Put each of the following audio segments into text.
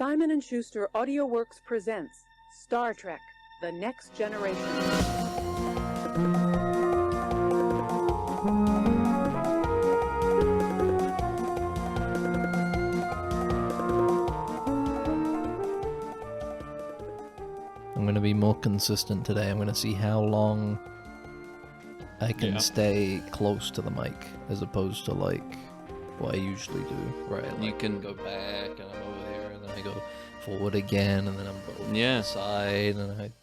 Simon & Schuster AudioWorks presents Star Trek: The Next Generation. I'm going to be more consistent today. I'm going to see how long I can stay close to the mic as opposed to like what I usually do. Right, like you can go back and I'm over here and then I go forward again and then I'm over to the side and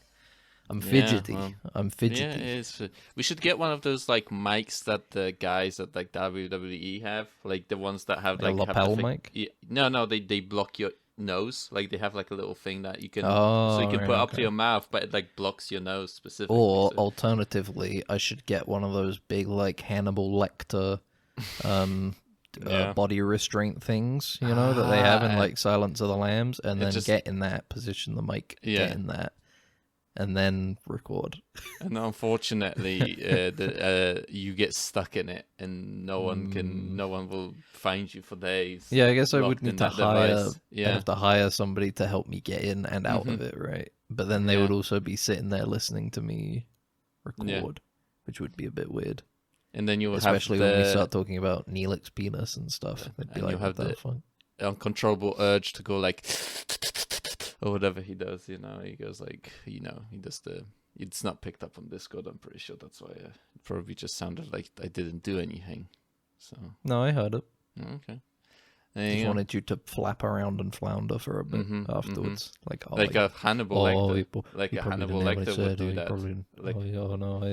I'm fidgety. I'm fidgety. Yeah, we should get one of those like mics that the guys at like WWE have, like the ones that have like a lapel mic. Yeah, no, they block your nose. Like they have like a little thing that you can so you can put up to your mouth, but it like blocks your nose specifically. Or alternatively, I should get one of those big like Hannibal Lecter body restraint things, you know, that they have in like Silence of the Lambs, and then get in that position, the mic, get in that, and then record. And unfortunately, you get stuck in it, and no one will find you for days. Yeah, I guess I would need to hire. Yeah, I have to hire somebody to help me get in and out of it, right? But then they would also be sitting there listening to me record, which would be a bit weird. And then you will especially when we start talking about Neelix's penis and stuff. They'd be like, you'll have the uncontrollable urge to go like, or whatever he does. You know, he goes like, you know, he does the. It's not picked up on Discord. I'm pretty sure that's why it probably just sounded like I didn't do anything. So no, I heard it. Okay. Just wanted you to flap around and flounder for a bit afterwards, like a Hannibal Lecter, like a Hannibal Lecter would do that.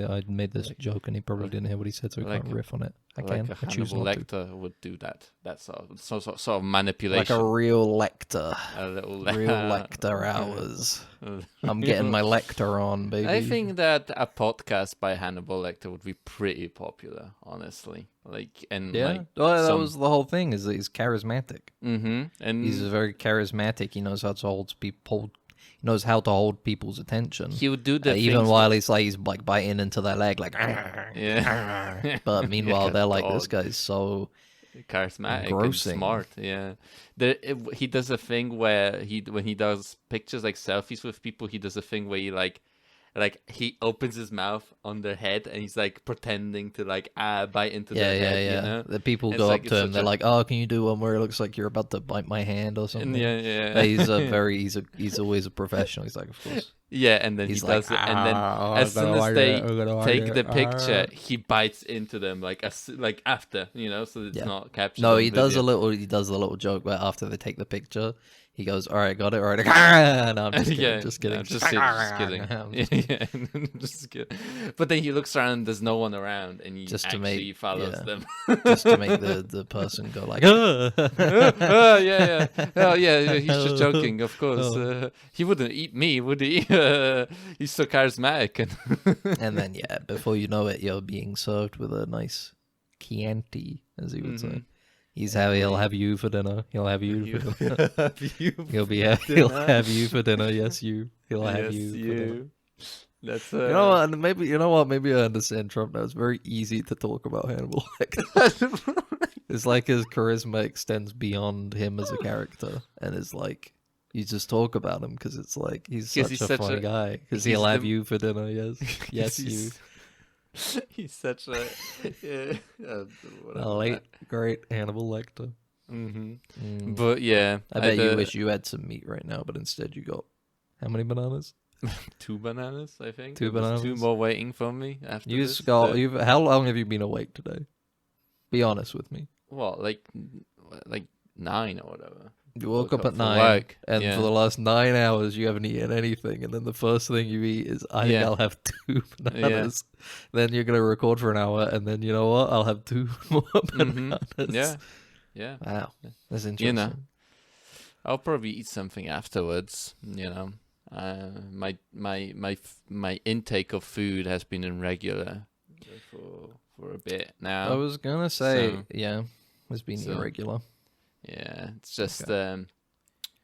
I made this joke and he probably didn't hear what he said, so he can't riff on it. I choose not to. Hannibal Lecter would do that. That's sort of manipulation, like a real Lecter, real Lecter hours. I'm getting my Lecter on, baby. I think that a podcast by Hannibal Lecter would be pretty popular, honestly. That was the whole thing. Is that he's charismatic. And he's very charismatic. He knows how to hold people. He knows how to hold people's attention. He would do that even while he's like biting into their leg, like But meanwhile, they're like, this guy's so charismatic, engrossing. And smart. Yeah, he does a thing where when he does pictures like selfies with people, he does a thing where he like he opens his mouth on their head and he's like pretending to like bite into their head. You know? The people go up to him, they're like, "Oh, can you do one where it looks like you're about to bite my hand or something?" Yeah. He's always a professional. He's like, of course. Yeah, and then he does it, and then as soon as they take the picture, he bites into them like after, you know, so it's not captured. No, he does a little joke where after they take the picture, he goes, "All right, got it, all right." No, I'm just kidding. Just kidding. Just kidding. Just kidding. But then he looks around and there's no one around, and he follows them. Just to make the person go like, yeah. Oh, yeah, he's just joking, of course. He wouldn't eat me, would he? He's so charismatic. And then, before you know it, you're being served with a nice Chianti, as he would say. He'll have you for dinner. He'll have you for dinner. He'll have you for dinner. Yes, you. He'll have you for dinner. That's you know what? Maybe I understand Trump now. It's very easy to talk about Hannibal Lecter. It's like his charisma extends beyond him as a character, and it's like you just talk about him because it's like he's such a fun guy. Because he'll have you for dinner. Yes, you. He's such a late great Hannibal Lecter. But yeah, I bet you wish you had some meat right now, but instead you got how many bananas? 2 bananas, I think. 2 bananas. 2 more waiting for me after this. How long have you been awake today? Be honest with me. What, like 9 or whatever. You woke up at 9, and for the last 9 hours you haven't eaten anything, and then the first thing you eat is, I think I'll have 2 bananas. Then you're going to record for an hour, and then you know what? I'll have 2 more bananas. Yeah. Wow. That's interesting. You know, I'll probably eat something afterwards, you know. My intake of food has been irregular for a bit now. I was going to say, it's been irregular. Yeah, it's just when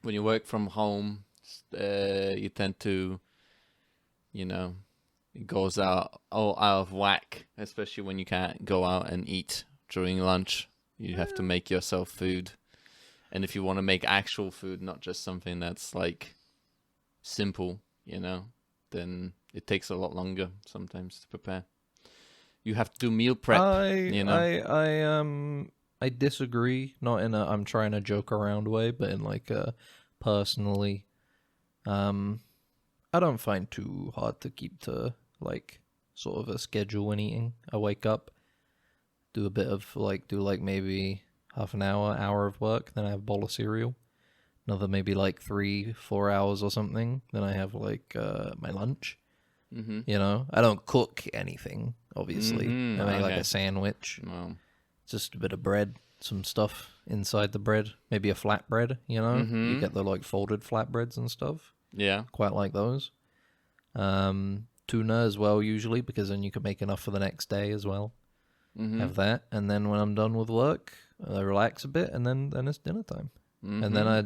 you work from home, you tend to, you know, it goes all out of whack, especially when you can't go out and eat during lunch. You have to make yourself food. And if you want to make actual food, not just something that's like simple, then it takes a lot longer sometimes to prepare. You have to do meal prep, I disagree. Not in a I'm trying to joke around way, but in like a personally, I don't find too hard to keep to like sort of a schedule when eating. I wake up, do a bit of maybe half an hour of work, then I have a bowl of cereal. Another maybe like 3-4 hours or something. Then I have like my lunch. Mm-hmm. I don't cook anything, obviously. Mm-hmm. I make like Okay. a sandwich. Well, Just a bit of bread, some stuff inside the bread. Maybe a flatbread, You get the like folded flatbreads and stuff. yeah. Quite like those. Tuna as well, usually, because then you can make enough for the next day as well. Mm-hmm. Have that, and then when I'm done with work, I relax a bit, and then it's dinner time. Mm-hmm. And then I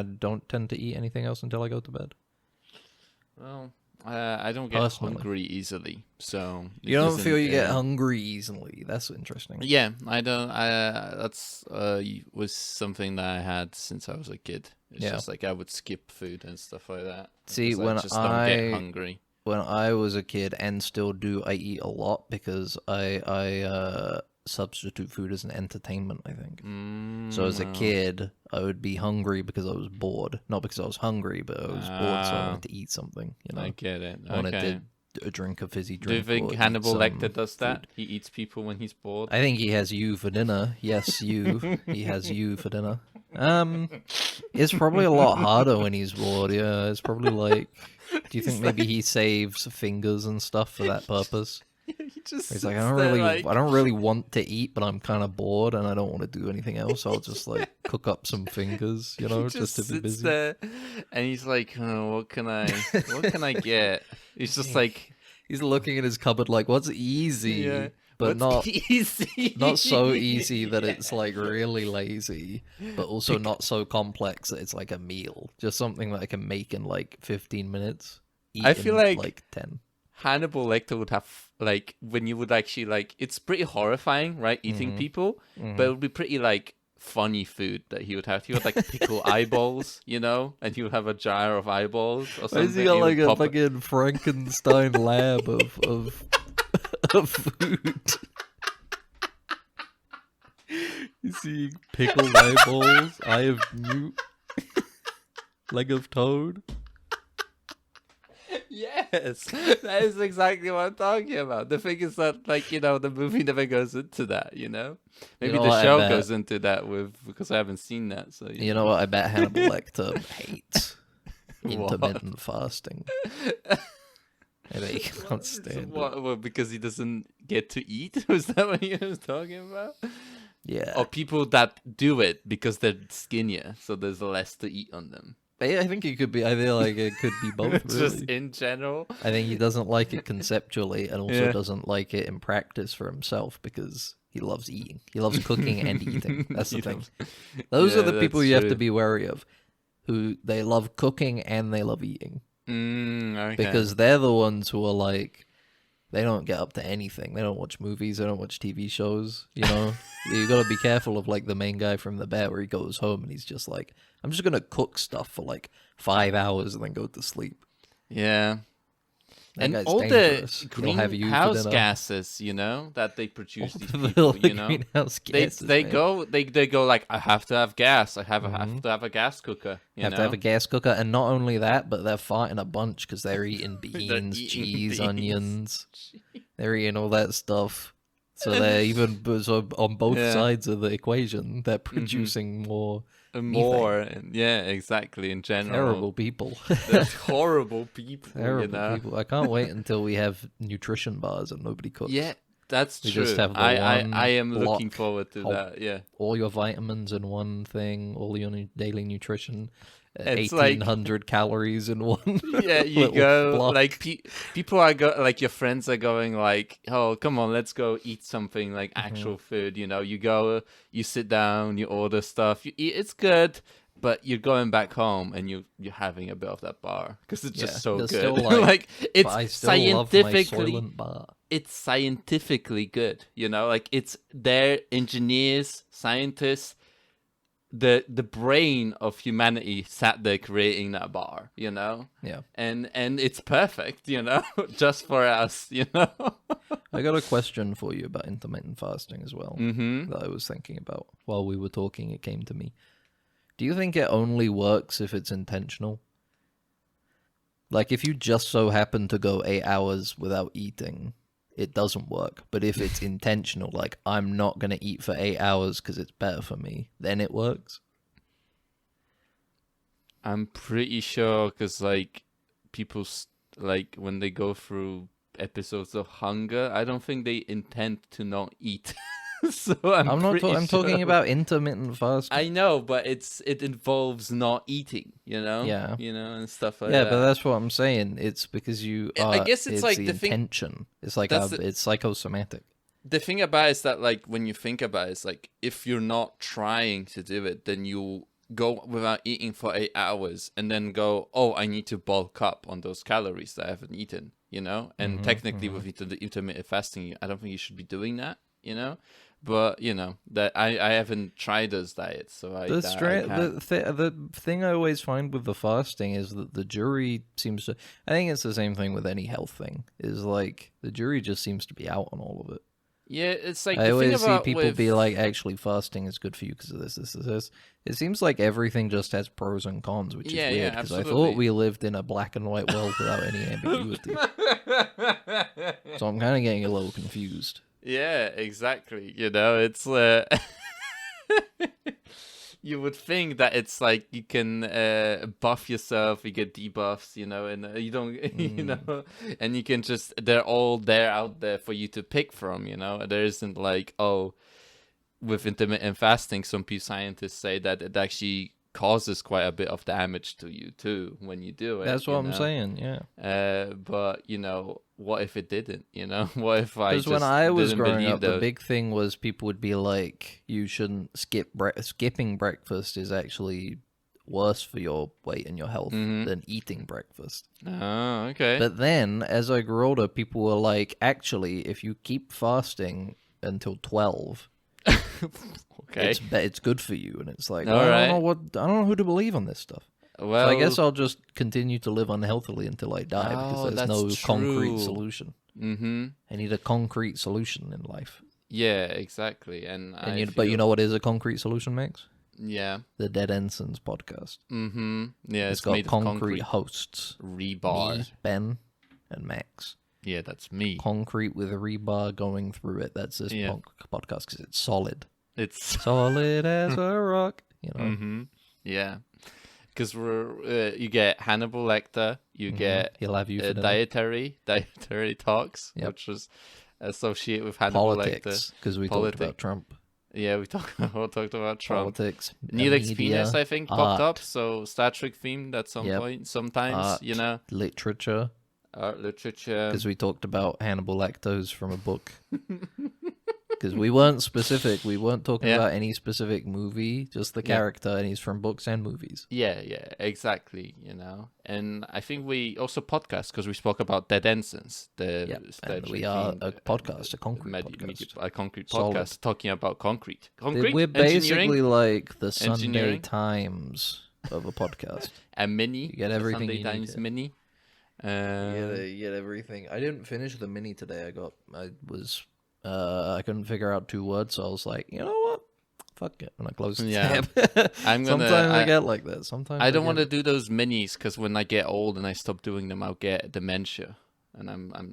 don't tend to eat anything else until I go to bed. Well, I don't get Personally. hungry easily, so it You don't isn't, feel you get hungry easily. That's interesting. Yeah, I don't. That's was something that I had since I was a kid. It's Yeah. just like I would skip food and stuff like that. See, because when I just don't get hungry. When I was a kid, and still do, I eat a lot because I substitute food as an entertainment, I think. So as a kid, I would be hungry because I was bored. Not because I was hungry, but I was bored, so I wanted to eat something, I get it. I wanted Okay. to drink a fizzy Do you drink. think or eat Hannibal some Lecter does that? food. He eats people when he's bored. I think he has you for dinner. Yes, you. He has you for dinner. It's probably a lot harder when he's bored. Yeah, it's probably like. Do you think maybe he saves fingers and stuff for that purpose? He just He's like, sits I there, don't really want to eat, but I'm kind of bored and I don't want to do anything else. So I'll just like cook up some fingers, he just to be sits busy. there, and he's like, oh, what can I get? He's just like, He's looking in his cupboard like, what's easy? yeah, But what's not easy, not so easy that it's like really lazy, but also not so complex that it's like a meal. Just something that I can make in like 15 minutes. Eat I feel in, like 10. Hannibal Lecter would have like when you would actually like it's pretty horrifying, right? Eating people, but it would be pretty like funny food that he would have. He would like pickle eyeballs, and he would have a jar of eyeballs or something. Why has he got would like a pop fucking Frankenstein lab of food? You see pickled eyeballs, eye of newt, leg of toad. Yes, that is exactly what I'm talking about. The thing is that, like, the movie never goes into that, Maybe know the what, I show bet. goes into that because I haven't seen that. So You know what? I bet Hannibal Lecter hates What? intermittent fasting. I bet he can't stand it. What, because he doesn't get to eat? Was that what he was talking about? Yeah. Or people that do it because they're skinnier, so there's less to eat on them. I think it could be. I feel like it could be both. Really. Just in general. I think he doesn't like it conceptually, and also Yeah. doesn't like it in practice for himself because he loves eating. He loves cooking and eating. That's the He thing. loves- Those Yeah, are the people that's you have true. to be wary of, who they love cooking and they love eating, Okay. because they're the ones who are like, they don't get up to anything. They don't watch movies. They don't watch TV shows. You got to be careful of like the main guy from The Bear, where he goes home and he's just like, I'm just gonna cook stuff for like 5 hours and then go to sleep. Yeah. That And guy's all dangerous. the He'll have you for greenhouse dinner. gases, that they produce All these the people, greenhouse they gases, they man. go they go like, I have to have gas. I have to have a gas cooker. You Have know? to have a gas cooker, and not only that, but they're farting a bunch because they're eating beans, eating cheese, beans. onions. They're eating all that stuff. So they're on both Yeah. sides of the equation. They're producing more More, and yeah, exactly. In general, terrible people. They're horrible people. Terrible people. I can't wait until we have nutrition bars and nobody cooks. Yeah, that's We true. just have the I one am looking block forward to of- that. Yeah. All your vitamins in one thing, all your daily nutrition, It's like- 1,800 calories in one. Yeah, you little go block. like people are like your friends are going like, oh, come on, let's go eat something like Mm-hmm. actual food. You go, you sit down, you order stuff, you eat. It's good, but you're going back home and you're having a bit of that bar because it's just Yeah, so you're good. still like, like it's But I still love my scientifically, Soylent bar. it's scientifically good. Like it's their engineers, scientists the brain of humanity sat there creating that bar, you know? Yeah. And it's perfect, you know, just for us, you know? I got a question for you about intermittent fasting as well Mm-hmm. that I was thinking about while we were talking. It came to me. Do you think it only works if it's intentional? Like, if you just so happen to go 8 hours without eating, it doesn't work. But if it's intentional, like, I'm not going to eat for 8 hours because it's better for me, then it works? I'm pretty sure because, like, people, like, when they go through episodes of hunger, I don't think they intend to not eat. So I'm not. pretty I'm sure. talking about intermittent fasting. I know, but it involves not eating, you know? Yeah. You know, and stuff like Yeah, that. but that's what I'm saying. It's because you are. I guess it's like the the thing- intention. It's like that's it's psychosomatic. The thing about it is that, like, when you think about it, it's like, if you're not trying to do it, then you go without eating for 8 hours and then go, oh, I need to bulk up on those calories that I haven't eaten, you know? And technically with intermittent fasting, I don't think you should be doing that, you know? But, you know, that I haven't tried those diets, so The thing I always find with the fasting is that the jury seems to. I think it's the same thing with any health thing. Is like the jury just seems to be out on all of it. Yeah, it's like I the thing always see about people be like, actually, fasting is good for you because of this. It seems like everything just has pros and cons, which Yeah, is yeah, weird because I absolutely. thought we lived in a black and white world without any ambiguity. So I'm kind of getting a little confused. Yeah, exactly. You know, it's you would think that it's like you can buff yourself, you get debuffs, you know, and you don't, you know, and you can just, they're all there out there for you to pick from, you know. There isn't like, oh, with intermittent fasting, some scientists say that it actually causes quite a bit of damage to you too when you do it. That's what you I'm know? saying, yeah. But, you know, what if it didn't, you know? What if I just Because when I was didn't growing believe up, the those? big thing was people would be like, you shouldn't skipping breakfast is actually worse for your weight and your health than eating breakfast. Oh, okay. But then, as I grew older, people were like, actually, if you keep fasting until 12, Okay. it's good for you. And it's like, All I right. don't know who to believe on this stuff. Well, So I guess I'll just continue to live unhealthily until I die Oh, because there's that's no concrete true. solution. Mm-hmm. I need a concrete solution in life. Yeah, exactly. And But you know what is a concrete solution, Max? Yeah. The Dead Ensigns podcast. Mm-hmm. Yeah, It's it's got made of concrete hosts. rebar. Me, Ben, and Max. Yeah, that's me. Concrete with a rebar going through it. That's this Yeah. podcast because it's solid. It's Solid as a rock. You know. mm-hmm. Yeah. Because you get Hannibal Lecter, you get He'll have you for dinner. dietary talks, Yep. which was associated with Hannibal Politics, because we talked about Trump. Yeah, we talked about Trump. Politics. Neelix media, Penis, I think, popped art, up. So Star Trek themed at some Yep. point. Sometimes, art, you know, literature, art, literature. because we talked about Hannibal Lecter's from a book. Because we weren't specific. We weren't talking Yeah. about any specific movie, just the Yeah. character, and he's from books and movies. Yeah, exactly. You know, and I think we also podcast because we spoke about Dead Ensigns. And we are a podcast, a concrete podcast. A concrete Solid. podcast talking about concrete. Concrete. We're engineering, basically like the Sunday Engineering. Times of a podcast. a mini. You get everything Sunday you need Times here. mini. You get everything. I didn't finish the mini today. I couldn't figure out 2 words, so I was like, you know what? Fuck it. And I closed the Yeah. tab. Sometimes I I get like that. Sometimes I don't want get- to do those minis because when I get old and I stop doing them, I'll get dementia, and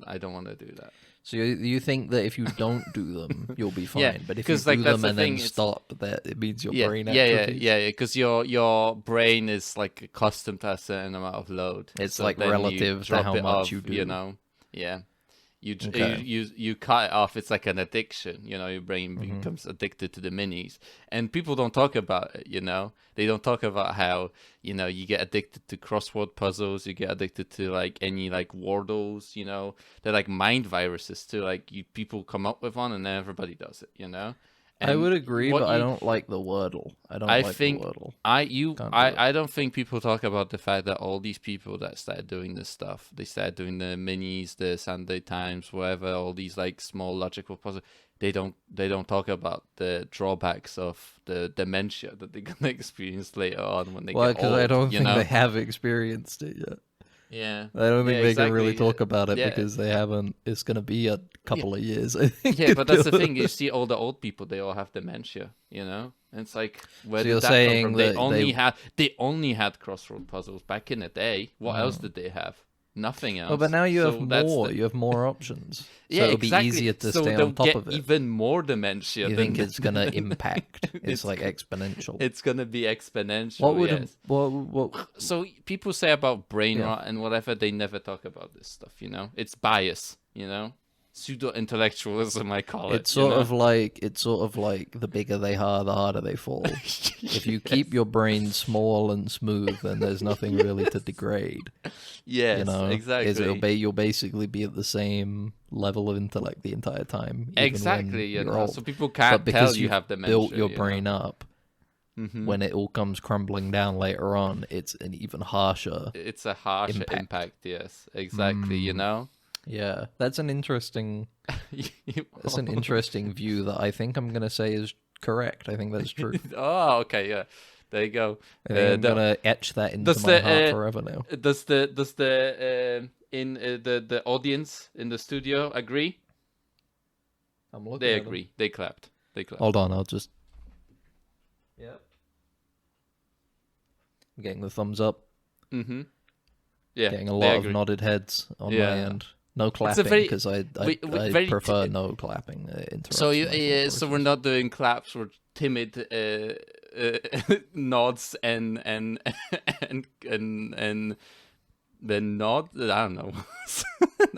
I don't want to do that. So you think that if you don't do them, you'll be fine. Yeah, but if you 'cause, do like, that's them the and thing, then it's- stop, that it means your Yeah, brain yeah, atrophies. because your brain is like accustomed to a certain amount of load. It's So like then you relative to drop how it much off, you do. You know, yeah. Okay. You cut it off. It's like an addiction. You know, your brain Mm-hmm. becomes addicted to the minis, and people don't talk about it. You know, they don't talk about how you get addicted to crossword puzzles. You get addicted to like any like wordles. You know, they're like mind viruses too. Like people come up with one, and then everybody does it. You know, I And would agree, what but I you- don't like the Wordle. I don't I like think the Wordle. I Can't do it. don't think people talk about the fact that all these people that started doing this stuff, they started doing the minis, the Sunday Times, whatever, all these like small logical puzzles. They don't talk about the drawbacks of the dementia that they're gonna experience later on when they Well, get because old. I don't you think know? they have experienced it yet. Yeah. I don't think Yeah, they can really exactly. talk about it Yeah. because they haven't. It's going to be a couple of years, I think. Yeah, but that's the until- thing. You see all the old people; they all have dementia. And it's like, where So did you're that come saying from? They that only had crossroad puzzles back in the day. What else did they have? Nothing else. Well, but now you So have that's more. the- You have more options. So Yeah, it'll exactly. be easier to so stay they'll on top get of it. even more dementia. You than think it's going to impact? It's It's like go- exponential. It's gonna be exponential. What would yes. what? So people say about brain Yeah. rot and whatever, they never talk about this stuff. It's bias. Pseudo intellectualism, I call it. It's sort of like the bigger they are, the harder they fall. If you keep your brain small and smooth, then there's nothing really to degrade. yes, exactly. You'll basically be at the same level of intellect the entire time. even Exactly, when you you're know. old. So people But can't because tell you you've have dementia. built your you brain know? up, Mhm. when it all comes crumbling down later on, it's an even harsher. It's a harsh impact. Yes, exactly. Yeah, that's an interesting. That's an interesting view that I think I'm gonna say is correct. I think that's true. Oh, okay, yeah. There you go. I think I'm the- gonna etch that into does my the, heart forever now. Does the the audience in the studio agree? I'm looking. They at them. agree. They clapped. Hold on, I'll just. Yep. I'm getting the thumbs up. Mm-hmm. Yeah. Getting a they lot of agree. nodded heads on my Yeah. end. No a clapping very- because I very prefer ti- no clapping. So interrupts so my we're not doing claps. We're timid nods and then nod. I don't know.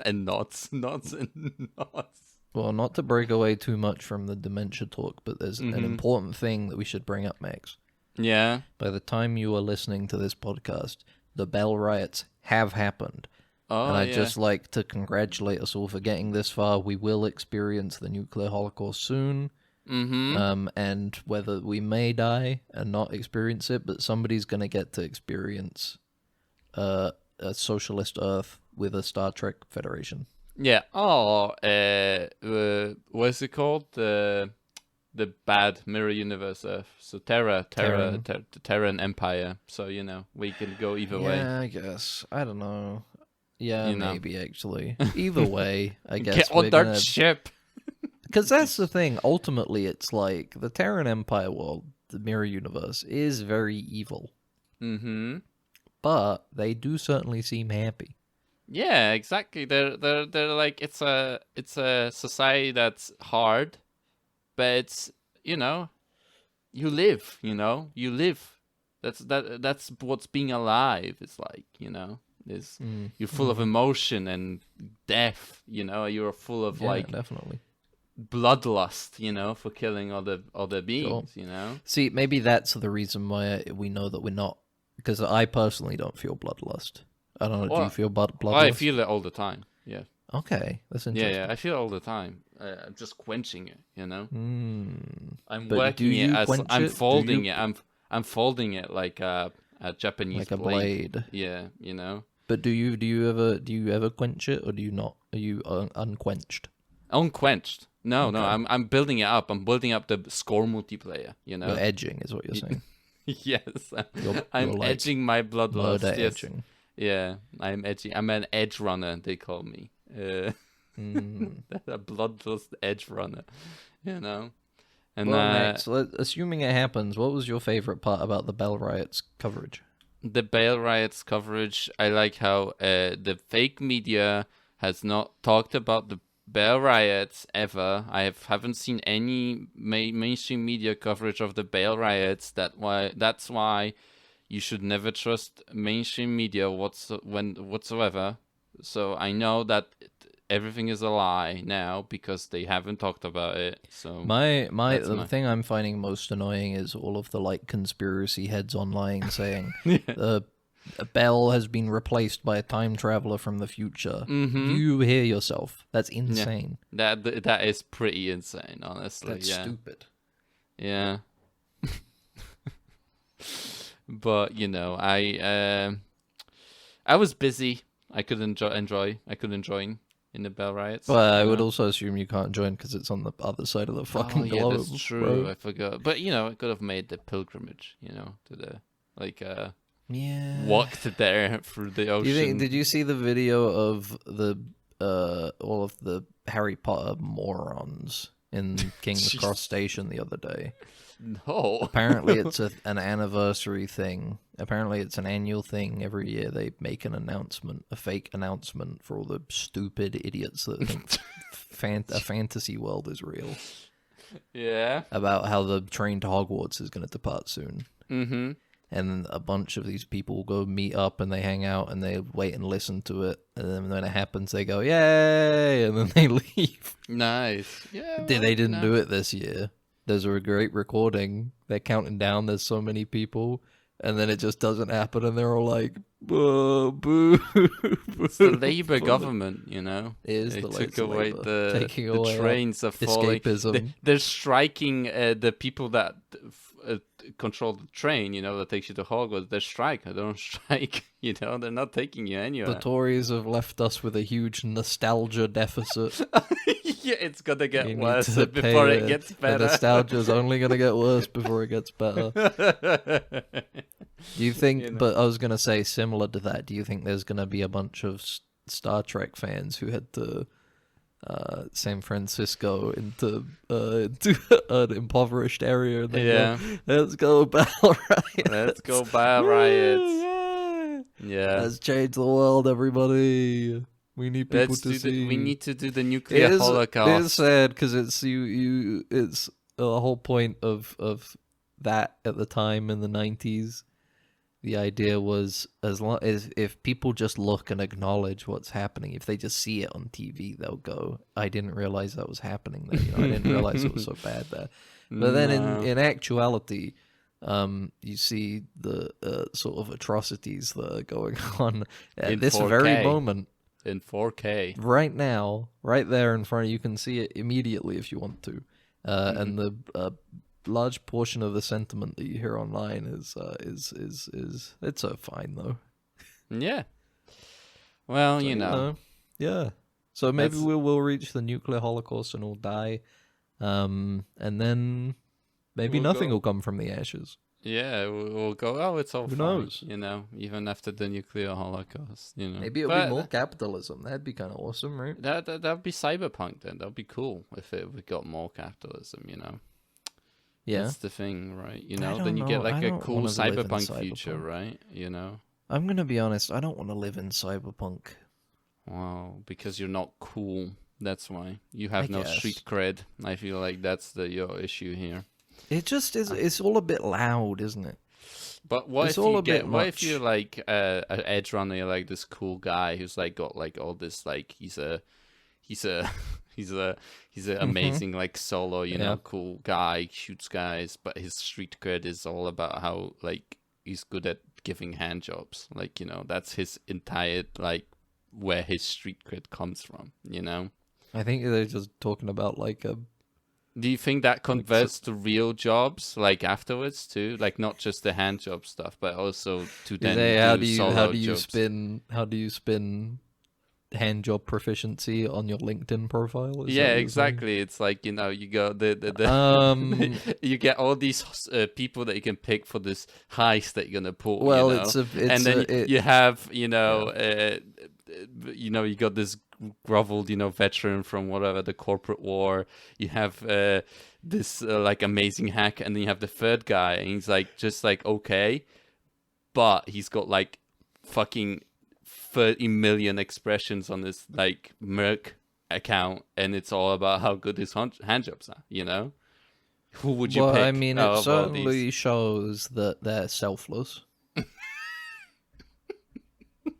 and nods and nods. Well, not to break away too much from the dementia talk, but there's an important thing that we should bring up, Max. Yeah. By the time you are listening to this podcast, the Bell riots have happened. Oh, And I'd yeah. just like to congratulate us all for getting this far. We will experience the nuclear holocaust soon. Mm-hmm. And whether we may die and not experience it, but somebody's going to get to experience a socialist Earth with a Star Trek Federation. Yeah. Oh, what's it called? The bad mirror universe Earth. So Terran Empire. So we can go either way. Yeah, I guess. I don't know. Yeah, You know. maybe actually. Either way, I guess Get on that ship. Because that's the thing. Ultimately, it's like the Terran Empire world, the mirror universe, is very evil. Mm-hmm. But they do certainly seem happy. Yeah, exactly. They're like it's a society that's hard, but it's you live. You live. That's what's being alive. It's like is you're full of emotion and death. You're full of Yeah, like definitely. bloodlust. For killing other beings. See, maybe that's the reason why we know that we're not. Because I personally don't feel bloodlust. I don't know. Do you feel bloodlust? I feel it all the time. Yeah. Okay, that's interesting. Yeah, I feel it all the time. I'm just quenching it. I'm But working do you it as quench I'm it? Do folding you- it. I'm folding it like a Japanese Like a blade. Yeah, But do you ever quench it, or do you not? Are you unquenched? unquenched. No, Okay. I'm building it up. I'm building up the score multiplayer. You're edging, is what you're saying. Yes, You're I'm like edging my bloodlust. Murder Yes. edging. Yeah, I'm edging. I'm an edge runner. They call me. Mm. A bloodlust edge runner. And Well, Max, assuming it happens, what was your favorite part about the Bell riots coverage? the Bale riots coverage, I like how the fake media has not talked about the Bale riots ever. Haven't seen any mainstream media coverage of the Bale riots. That's why you should never trust mainstream media whatsoever. So I know that everything is a lie now because they haven't talked about it. So The thing I'm finding most annoying is all of the like conspiracy heads online saying Bell has been replaced by a time traveler from the future. Mm-hmm. You hear yourself. That's insane. That is pretty insane, honestly. That's yeah. stupid. Yeah. But I was busy. I couldn't enjoy. I couldn't join in the Bell Riots. Well, I you would know? also assume you can't join because it's on the other side of the Oh fucking yeah, globe. that's true. Bro. I forgot. But I could have made the pilgrimage. To the Yeah. walked there through the ocean. Did you see the video of the all of the Harry Potter morons in King's Jeez. Cross Station the other day? No. Apparently it's an anniversary thing. Apparently it's an annual thing. Every year they make an announcement, a fake announcement for all the stupid idiots that think a fantasy world is real. Yeah. About how the train to Hogwarts is going to depart soon. Mm-hmm. And a bunch of these people go meet up and they hang out and they wait and listen to it. And then when it happens, they go, yay! And then they leave. Nice. Yeah. They didn't do it this year. There's a great recording. They're counting down. There's so many people. And then it just doesn't happen. And they're all like, boo, boo. It's the Labour government, It is They the took away Labour. Taking the away trains are falling. escapism. They're striking the people that control the train, that takes you to Hogwarts. They strike. They don't strike. They're not taking you anywhere. The Tories have left us with a huge nostalgia deficit. Yeah, it's gonna get You need worse to before pay it gets The better. nostalgia's only going to get worse before it gets better. Do you think, but I was going to say similar to that, do you think there's going to be a bunch of Star Trek fans who head to San Francisco into an impoverished area and they Yeah. go, let's go battle riots. Let's go battle riots. Yeah. Yeah. Let's change the world, everybody. We need people to see. We need to do the nuclear holocaust. It is sad because it's it's the whole point of that at the time in the 90s. The idea was as long as if people just look and acknowledge what's happening, if they just see it on TV, they'll go, I didn't realize that was happening there. I didn't realize it was so bad there. But then in actuality, you see the sort of atrocities that are going on at In this 4K. very moment. In 4K. Right now, right there in front of you, you can see it immediately if you want to. And the large portion of the sentiment that you hear online is it's so fine though. Yeah. Well, So, yeah. So maybe we'll reach the nuclear holocaust and we'll die, and then maybe We'll nothing go- will come from the ashes. Yeah, we'll go, oh, it's all Who fine, knows? even after the nuclear holocaust, Maybe it'll be more capitalism. That'd be kind of awesome, right? That'd be cyberpunk then. That'd be cool if we got more capitalism, Yeah. That's the thing, right? don't Then you get know. like I a don't cool wanna live in cyberpunk future, cyberpunk. right? I'm gonna be honest. I don't want to live in cyberpunk. Wow, because you're not cool. That's why you have I no guess. street cred. I feel like that's your issue here. It just is. It's all a bit loud, isn't it? But what It's if all you a bit what if much. you're like an edge runner, you're like this cool guy who's like got like all this like he's a he's an amazing like solo, Yeah. cool guy, shoots guys, but his street cred is all about how like he's good at giving hand jobs. Like, that's his entire like where his street cred comes from, I think they're just talking about like a. Do you think that converts to real jobs like afterwards too? Like not just the hand job stuff, but also to then solo how do you jobs? spin hand job proficiency on your LinkedIn profile? Is that what Yeah, you're saying? exactly. It's like you go the you get all these people that you can pick for this heist that you're gonna pull. Well, and then you have you got this groveled veteran from whatever the corporate war. You have this like amazing hack, and then you have the third guy, and he's like just like okay, but he's got like fucking 30 million expressions on his like Merc account, and it's all about how good his hand jobs are. Who would you well, pick? I mean, out it of all certainly these? shows that they're selfless.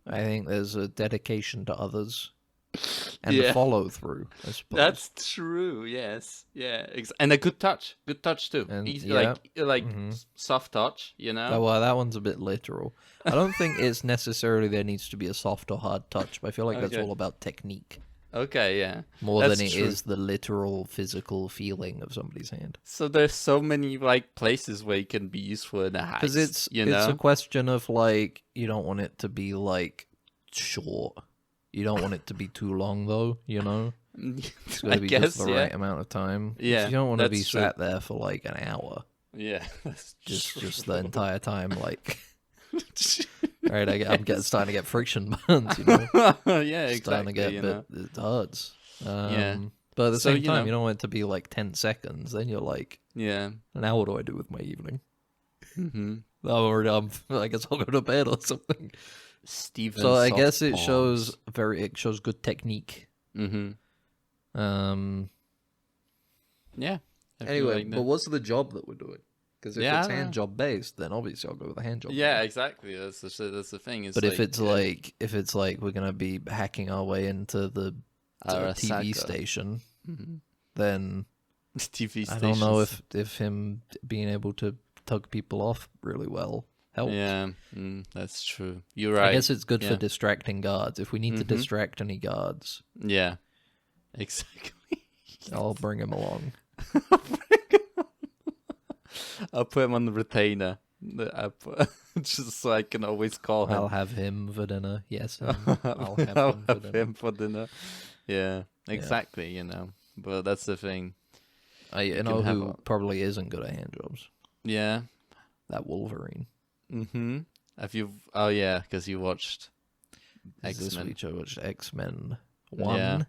I think there's a dedication to others and Yeah. a follow through. I suppose. That's true. Yes. Yeah. And a good touch. Good touch too. And- Easy, yeah. like Mhm. soft touch. Oh, well, that one's a bit literal. I don't think it's necessarily there needs to be a soft or hard touch, but I feel like that's Okay. all about technique. Okay, yeah. more That's than it true. is the literal physical feeling of somebody's hand. So there's so many like places where it can be useful in a heist. Because it's you it's know? a question of like you don't want it to be like short. You don't want it to be too long though. You know, it's got I to be guess, just the yeah. right amount of time. Yeah, you don't want to be that's true. sat there for like an hour, Yeah, that's just true. the entire time. Like, right, I'm starting to get friction burns. You know, Yeah, starting to exactly. get You but know. it hurts. Yeah. But at the So, same you time, know- you don't want it to be like 10 seconds. Then you're like, Yeah. now what do I do with my evening? Mm-hmm. I guess I'll go to bed or something. Steven. So I guess it shows good technique. Mm-hmm. Um. Yeah. I feel Anyway, like but that. what's the job that we're doing? Because if Yeah, it's I don't hand know. job based, then obviously I'll go with the hand job. Yeah, exactly. That's the thing. It's But if it's uh, if it's like we're gonna be hacking our way into the TV Arasaka. station, Mhm. then TV I stations. don't know if him being able to tug people off really well helps. Yeah, that's true. You're right. I guess it's good for Yeah. distracting guards. If we need to Mhm. distract any guards, Yeah, exactly. I'll bring him along. I'll put him on the retainer. Just so I can always call him. I'll have him for dinner. Yes, I'll have I'll him for have dinner. him for dinner. Yeah, exactly. You know, but that's the thing. You know who probably isn't good at hand jobs? Yeah. That Wolverine. Mm-hmm. Have you? Oh yeah, because you watched This X-Men. week I watched X-Men 1 Yeah.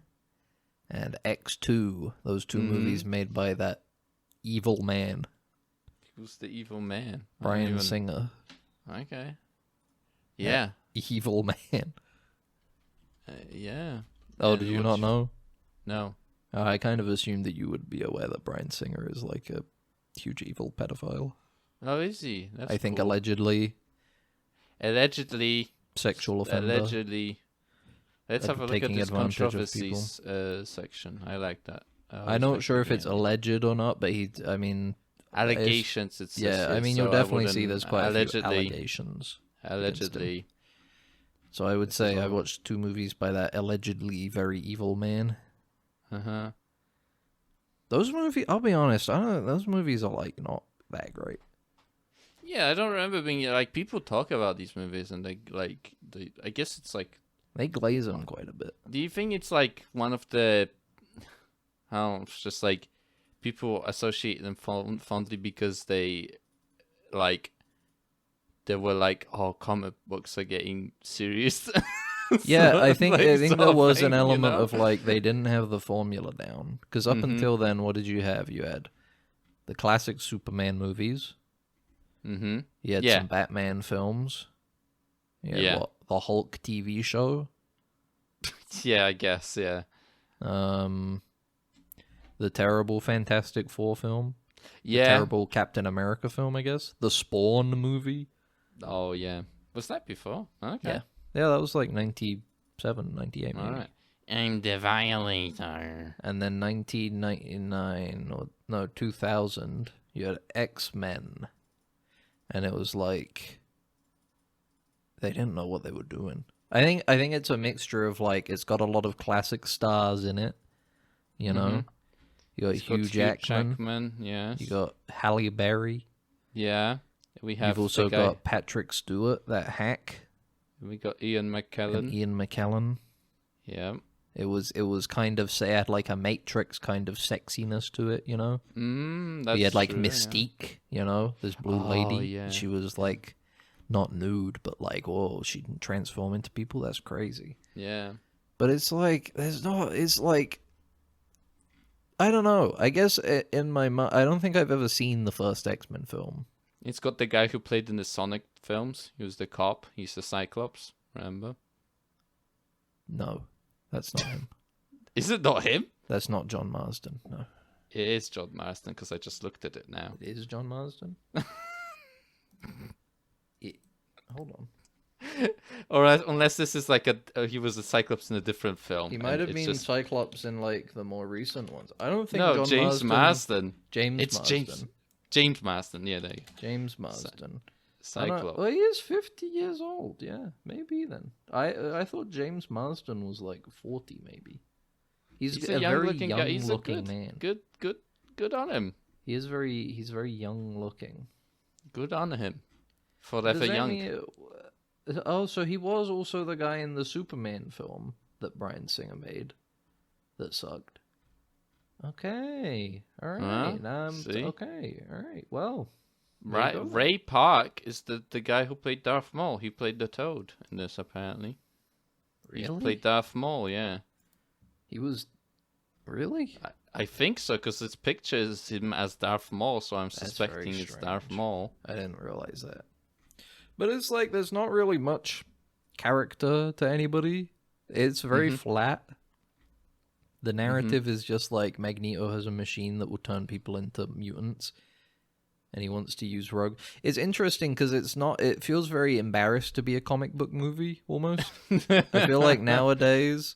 and X2. Those two Mhm. movies made by that evil man, Who's the evil man? I don't Bryan even- Singer. Okay. Yeah. Evil man. Yeah. Oh, And did you what not you- know? No. I kind of assumed that you would be aware that Bryan Singer is like a huge evil pedophile. Oh, is he? That's I think cool. allegedly Allegedly. sexual offender. Allegedly. Let's have a look at taking this advantage of people. controversies section. I like that. I'm not sure if it's alleged or not, but I mean, allegations. It says yeah, I here, mean, so you'll definitely see wouldn't- there's quite a few allegedly. allegations. Allegedly. So I would This say is I all- watched two movies by that allegedly very evil man. Uh huh. Those movies, I'll be honest, those movies are like not that great. Yeah, I don't remember being like people talk about these movies and I guess it's like. They glaze them quite a bit. Do you think it's like one of the? It's just like people associate them fondly because they were like, oh, comic books are getting serious. Yeah, So, I think like, there sort was thing, an you element know? of like they didn't have the formula down because up Mhm. until then, what did you have? You had the classic Superman movies. Mm-hmm. You had Yeah. some Batman films. You had, Yeah. the Hulk TV show. Yeah, I guess. Yeah. The terrible Fantastic Four film. Yeah. The terrible Captain America film, I guess. The Spawn movie. Oh yeah. Was that before? Okay. Yeah. Yeah, that was like 97, 98 maybe. All right. I'm the violator. And then 1999, or no, 2000, you had X-Men. And it was like, they didn't know what they were doing. I think it's a mixture of like, it's got a lot of classic stars in it. You know? Mhm. You got It's got Hugh Jackman. Yes. You got Halle Berry. Yeah. We have. You've also the guy- got Patrick Stewart, that hack, We got Ian and McKellen. Ian McKellen. Yeah. It was kind of, say, had like a Matrix kind of sexiness to it, you know? That's He had like true, yeah. Mystique, you know, this blue Oh, lady. yeah. She was like not nude, but like, whoa, she can transform into people. That's crazy. Yeah. But it's like, it's like, I don't know. I guess in my mind, I don't think I've ever seen the first X-Men film. It's got the guy who played in the Sonic films. He was the cop. He's the Cyclops. Remember? No, that's not him. Is it not him? That's not John Marsden. No, It is John Marston because I just looked at it now. it is John Marsden. Hold on. Or unless this is like he was a Cyclops in a different film. He and might have it's been just... Cyclops in like the more recent ones. I don't think No, John James Marsden. James It's Marsden. James Marsden. Yeah, there you go. James Marsden. I don't- Cyclops. Well, he is 50 years old. Yeah, maybe then. I thought James Marsden was like 40, maybe. He's a a young very looking young guy. He's looking a man. Good on him. He's very young looking. Good on him. Does Forever that young. mean? Oh, so he was also the guy in the Superman film that Bryan Singer made that sucked. Okay, all right. See? Okay, all right. Well, Right, there you go. Ray Park is the guy who played Darth Maul. He played the Toad in this, apparently. He Really? played Darth Maul, yeah. He was really. I think so, because this picture is him as Darth Maul, so I'm That's suspecting very it's Darth strange. Maul. I didn't realize that. But it's like there's not really much character to anybody. It's very flat. The narrative is just like Magneto has a machine that will turn people into mutants, and he wants to use Rogue. It's interesting because it's not. It feels very embarrassed to be a comic book movie almost. I feel like nowadays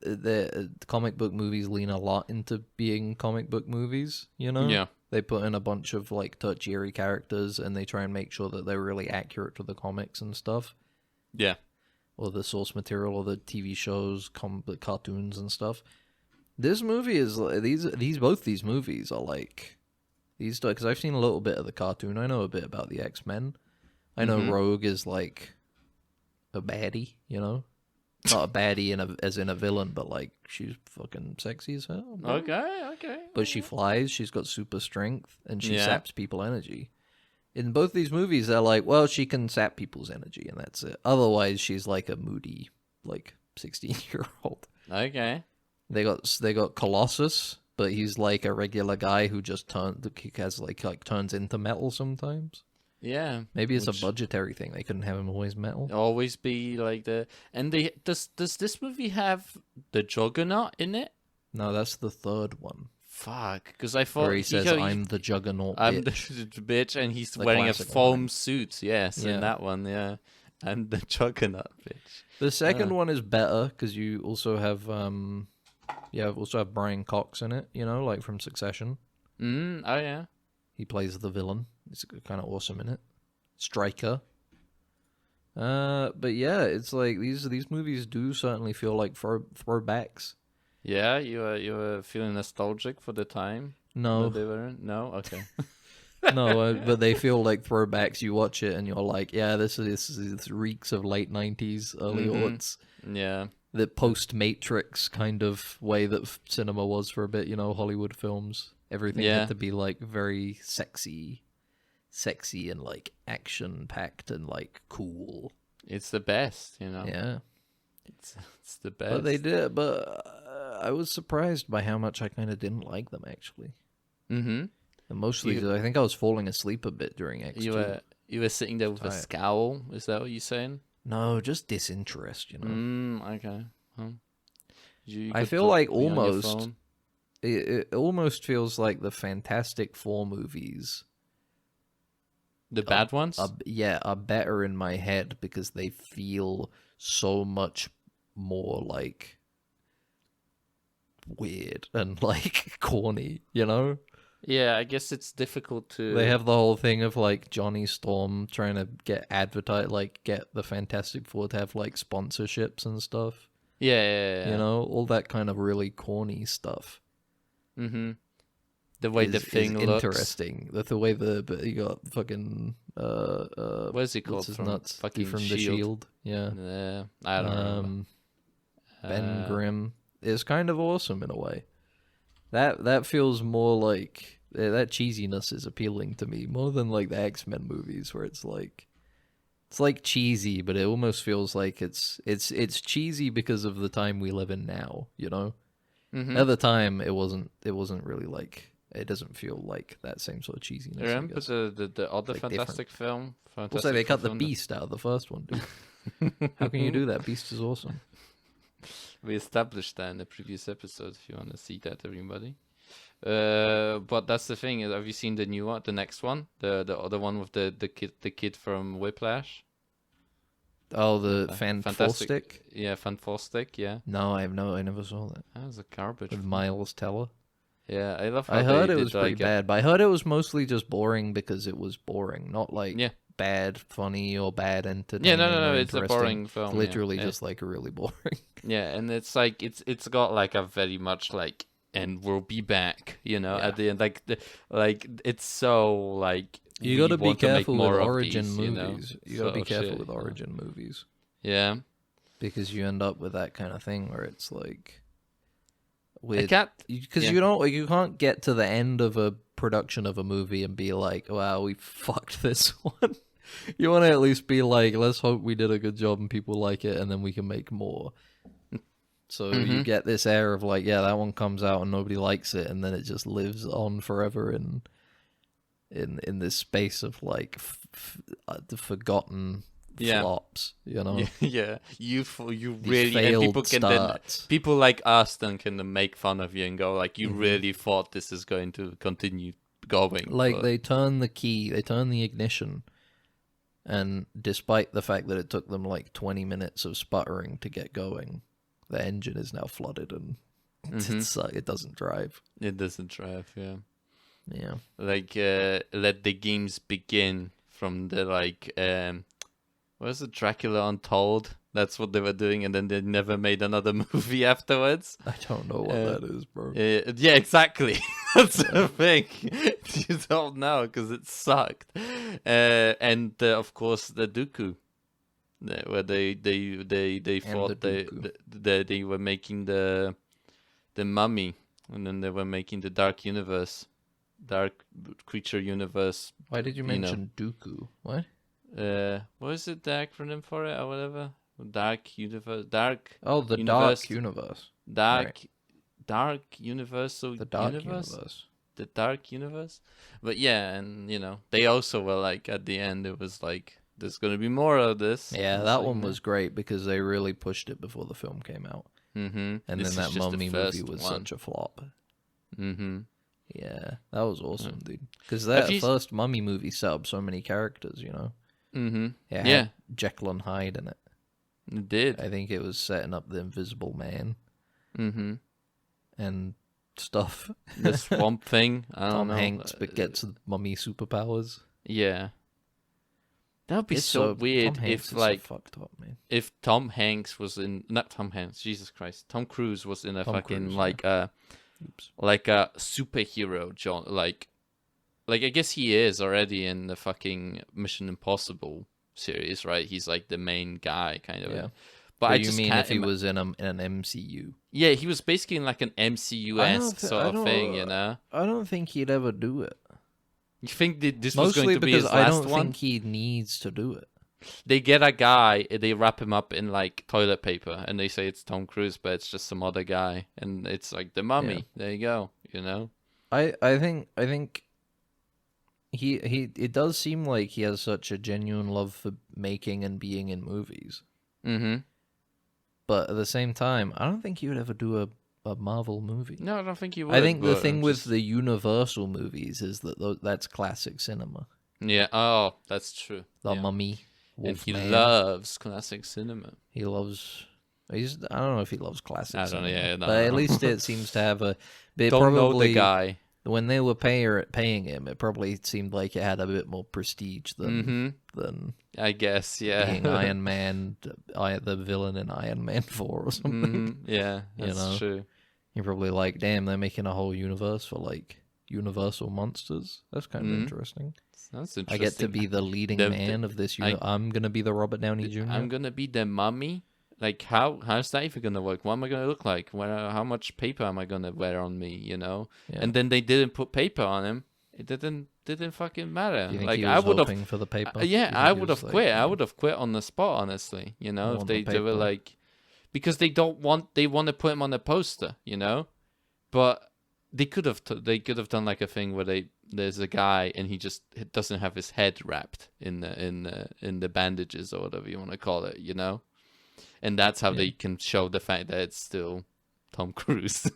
the comic book movies lean a lot into being comic book movies. You know, Yeah. they put in a bunch of like tertiary characters, and they try and make sure that they're really accurate to the comics and stuff, Yeah. or the source material, or the TV shows, the cartoons and stuff. This movie is both these movies are like these, because I've seen a little bit of the cartoon. I know a bit about the X-Men. I know Rogue is like a baddie, you know, not a baddie as in a villain, but like she's fucking sexy as hell. Bro. Okay. But she flies. She's got super strength, and she Yeah. saps people energy. In both these movies, they're like, well, she can sap people's energy, and that's it. Otherwise, she's like a moody, like 16-year-old. Okay. They got Colossus, but he's like a regular guy who just turns into metal sometimes. Yeah. Maybe it's a budgetary thing. They couldn't have him always metal. Always be like the... And does this movie have the Juggernaut in it? No, that's the third one. Fuck, because I thought Where he says, "I'm the Juggernaut, I'm bitch." the bitch, and he's The wearing a classic foam line. suit. Yes, Yeah. in that one, yeah. And the Juggernaut, bitch. The second one is better because you also have Brian Cox in it. You know, like from Succession. Oh yeah. He plays the villain. He's kind of awesome in it. Stryker. But yeah, it's like these movies do certainly feel like throwbacks. Yeah, you were feeling nostalgic for the time No, that they were in? No? Okay. no, but they feel like throwbacks. You watch it and you're like, yeah, this reeks of late 90s, early aughts. Yeah. The post-Matrix kind of way that cinema was for a bit, you know, Hollywood films. Everything Yeah. had to be like very sexy and like action-packed and like cool. It's the best, you know. Yeah. It's the best. But they did, I was surprised by how much I kind of didn't like them, actually. Mm-hmm. And mostly, I think I was falling asleep a bit during X2. You were sitting there with a Tired. scowl. Is that what you're saying? No, just disinterest, you know. Okay. Huh. You I could feel like be on your almost phone. it almost feels like the Fantastic Four movies The bad ones? are better in my head because they feel so much more like weird and like corny, you know? Yeah, I guess it's difficult to... They have the whole thing of like Johnny Storm trying to get the Fantastic Four to have like sponsorships and stuff. Yeah. You know, all that kind of really corny stuff. Mm-hmm. The way the is thing looks. interesting. The way you got fucking What is he called? what's his From nuts? fucking From the Shield. Shield. Yeah. Yeah, I don't remember. Ben Grimm is kind of awesome in a way. That feels more like that cheesiness is appealing to me more than like the X-Men movies where it's like cheesy, but it almost feels like it's cheesy because of the time we live in now, you know? Mm-hmm. At the time it wasn't really like, it doesn't feel like that same sort of cheesiness. I Remember guess. the other Like Fantastic film? Also, they cut the Beast out of the first one, dude. How can you do that? Beast is awesome. We established that in the previous episode. If you want to see that, everybody. But that's the thing. Have you seen the new one, the next one, the other one with the kid from Whiplash? Oh, the Fantastic. Fantastic? Yeah, Fantastic. Yeah, No, I never saw that. that was a garbage. With Miles Teller. Yeah, I love. How I heard they it did was pretty like bad, but I heard it was mostly just boring because it was boring, not like Yeah. bad funny or bad entertaining. Yeah, no, or it's a interesting. boring film. It's literally yeah. just like really boring. Yeah, and it's like it's got like a very much like, and we'll be back, Yeah. at the end, like it's so like You we got to be want to make careful with more of origin these, movies. You got to sort be of careful shit, with origin movies Yeah, because you end up with that kind of thing where it's like I with can't. because yeah. you can't get to the end of a production of a movie and be like, wow, we fucked this one. You want to at least be like, let's hope we did a good job and people like it, and then we can make more. So you get this air of like, yeah, that one comes out and nobody likes it, and then it just lives on forever in this space of like the forgotten flops, you know. Yeah, you These really, and failed people can starts. then, people like us then can make fun of you and go like, you really thought this is going to continue going. Like but... they turn the key, they turn the ignition, and despite the fact that it took them like 20 minutes of sputtering to get going, the engine is now flooded and it doesn't drive. It doesn't drive, yeah. Yeah. Like let the games begin from the like what was it, Dracula Untold? That's what they were doing, and then they never made another movie afterwards. I don't know what that is, bro. Yeah, exactly. That's the thing. You don't know because it sucked. And of course the Dooku, where they thought they were making the Mummy, and then they were making the Dark Creature Universe. Why did you mention Dooku? What? What is it, the acronym for it or whatever? Dark Universe. Oh, the Dark Universe. Dark Universal The Dark Universe. The Dark Universe. But yeah, and they also were like, at the end it was like, there's gonna be more of this. Yeah, that one was great because they really pushed it before the film came out. Mm-hmm. And then that Mummy movie was such a flop. Mm-hmm. Yeah, that was awesome, dude. Because that first Mummy movie set up so many characters, you know? Mm-hmm. It had Jekyll and Hyde in it. It did. I think it was setting up the Invisible Man. Mm-hmm. And stuff. The Swamp Thing. I don't know. Tom Hanks but gets mummy superpowers. Yeah. That would be so weird if like so fucked up, man. If Tom Hanks was in, not Tom Hanks, Jesus Christ, Tom Cruise was in a fucking Cruise, like a superhero genre, like I guess he is already in the fucking Mission Impossible series, right? He's like the main guy, kind of. Yeah. But I you just mean can't if he was in an MCU? Yeah, he was basically in like an MCU-esque sort of thing, you know? I don't think he'd ever do it. You think this Mostly was going to be his last because I don't one? think he needs to do it. They get a guy, they wrap him up in like toilet paper, and they say it's Tom Cruise, but it's just some other guy, and it's like the Mummy. Yeah. There you go, you know? I think he it does seem like he has such a genuine love for making and being in movies. Mm-hmm. But at the same time, I don't think he would ever do a Marvel movie. No, I don't think he would. I think the thing with the Universal movies is that that's classic cinema. Yeah, oh, that's true. The Mummy, and he Wolfman. loves classic cinema. He loves... I don't know if he loves classic cinema. No, but at least it seems to have a... Don't probably know the guy. When they were paying him, it probably seemed like it had a bit more prestige than I guess, yeah. being Iron Man, the villain in Iron Man 4 or something. Yeah, that's true. You're probably like, damn, they're making a whole universe for like Universal monsters. That's kind of interesting. Sounds interesting. I get to be the leading man of this universe. I'm gonna be the Robert Downey Jr. I'm gonna be the Mummy. Like, how's that even gonna work? What am I gonna look like? How much paper am I gonna wear on me? You know? Yeah. And then they didn't put paper on him. It didn't fucking matter. Do you think like he was I would hoping have for the paper. I would have quit. I would have quit on the spot, honestly. You know, if they were like, because they want to put him on the poster. You know, but they could have done like a thing where there's a guy and he doesn't have his head wrapped in the bandages or whatever you want to call it. You know. And that's how they can show the fact that it's still Tom Cruise.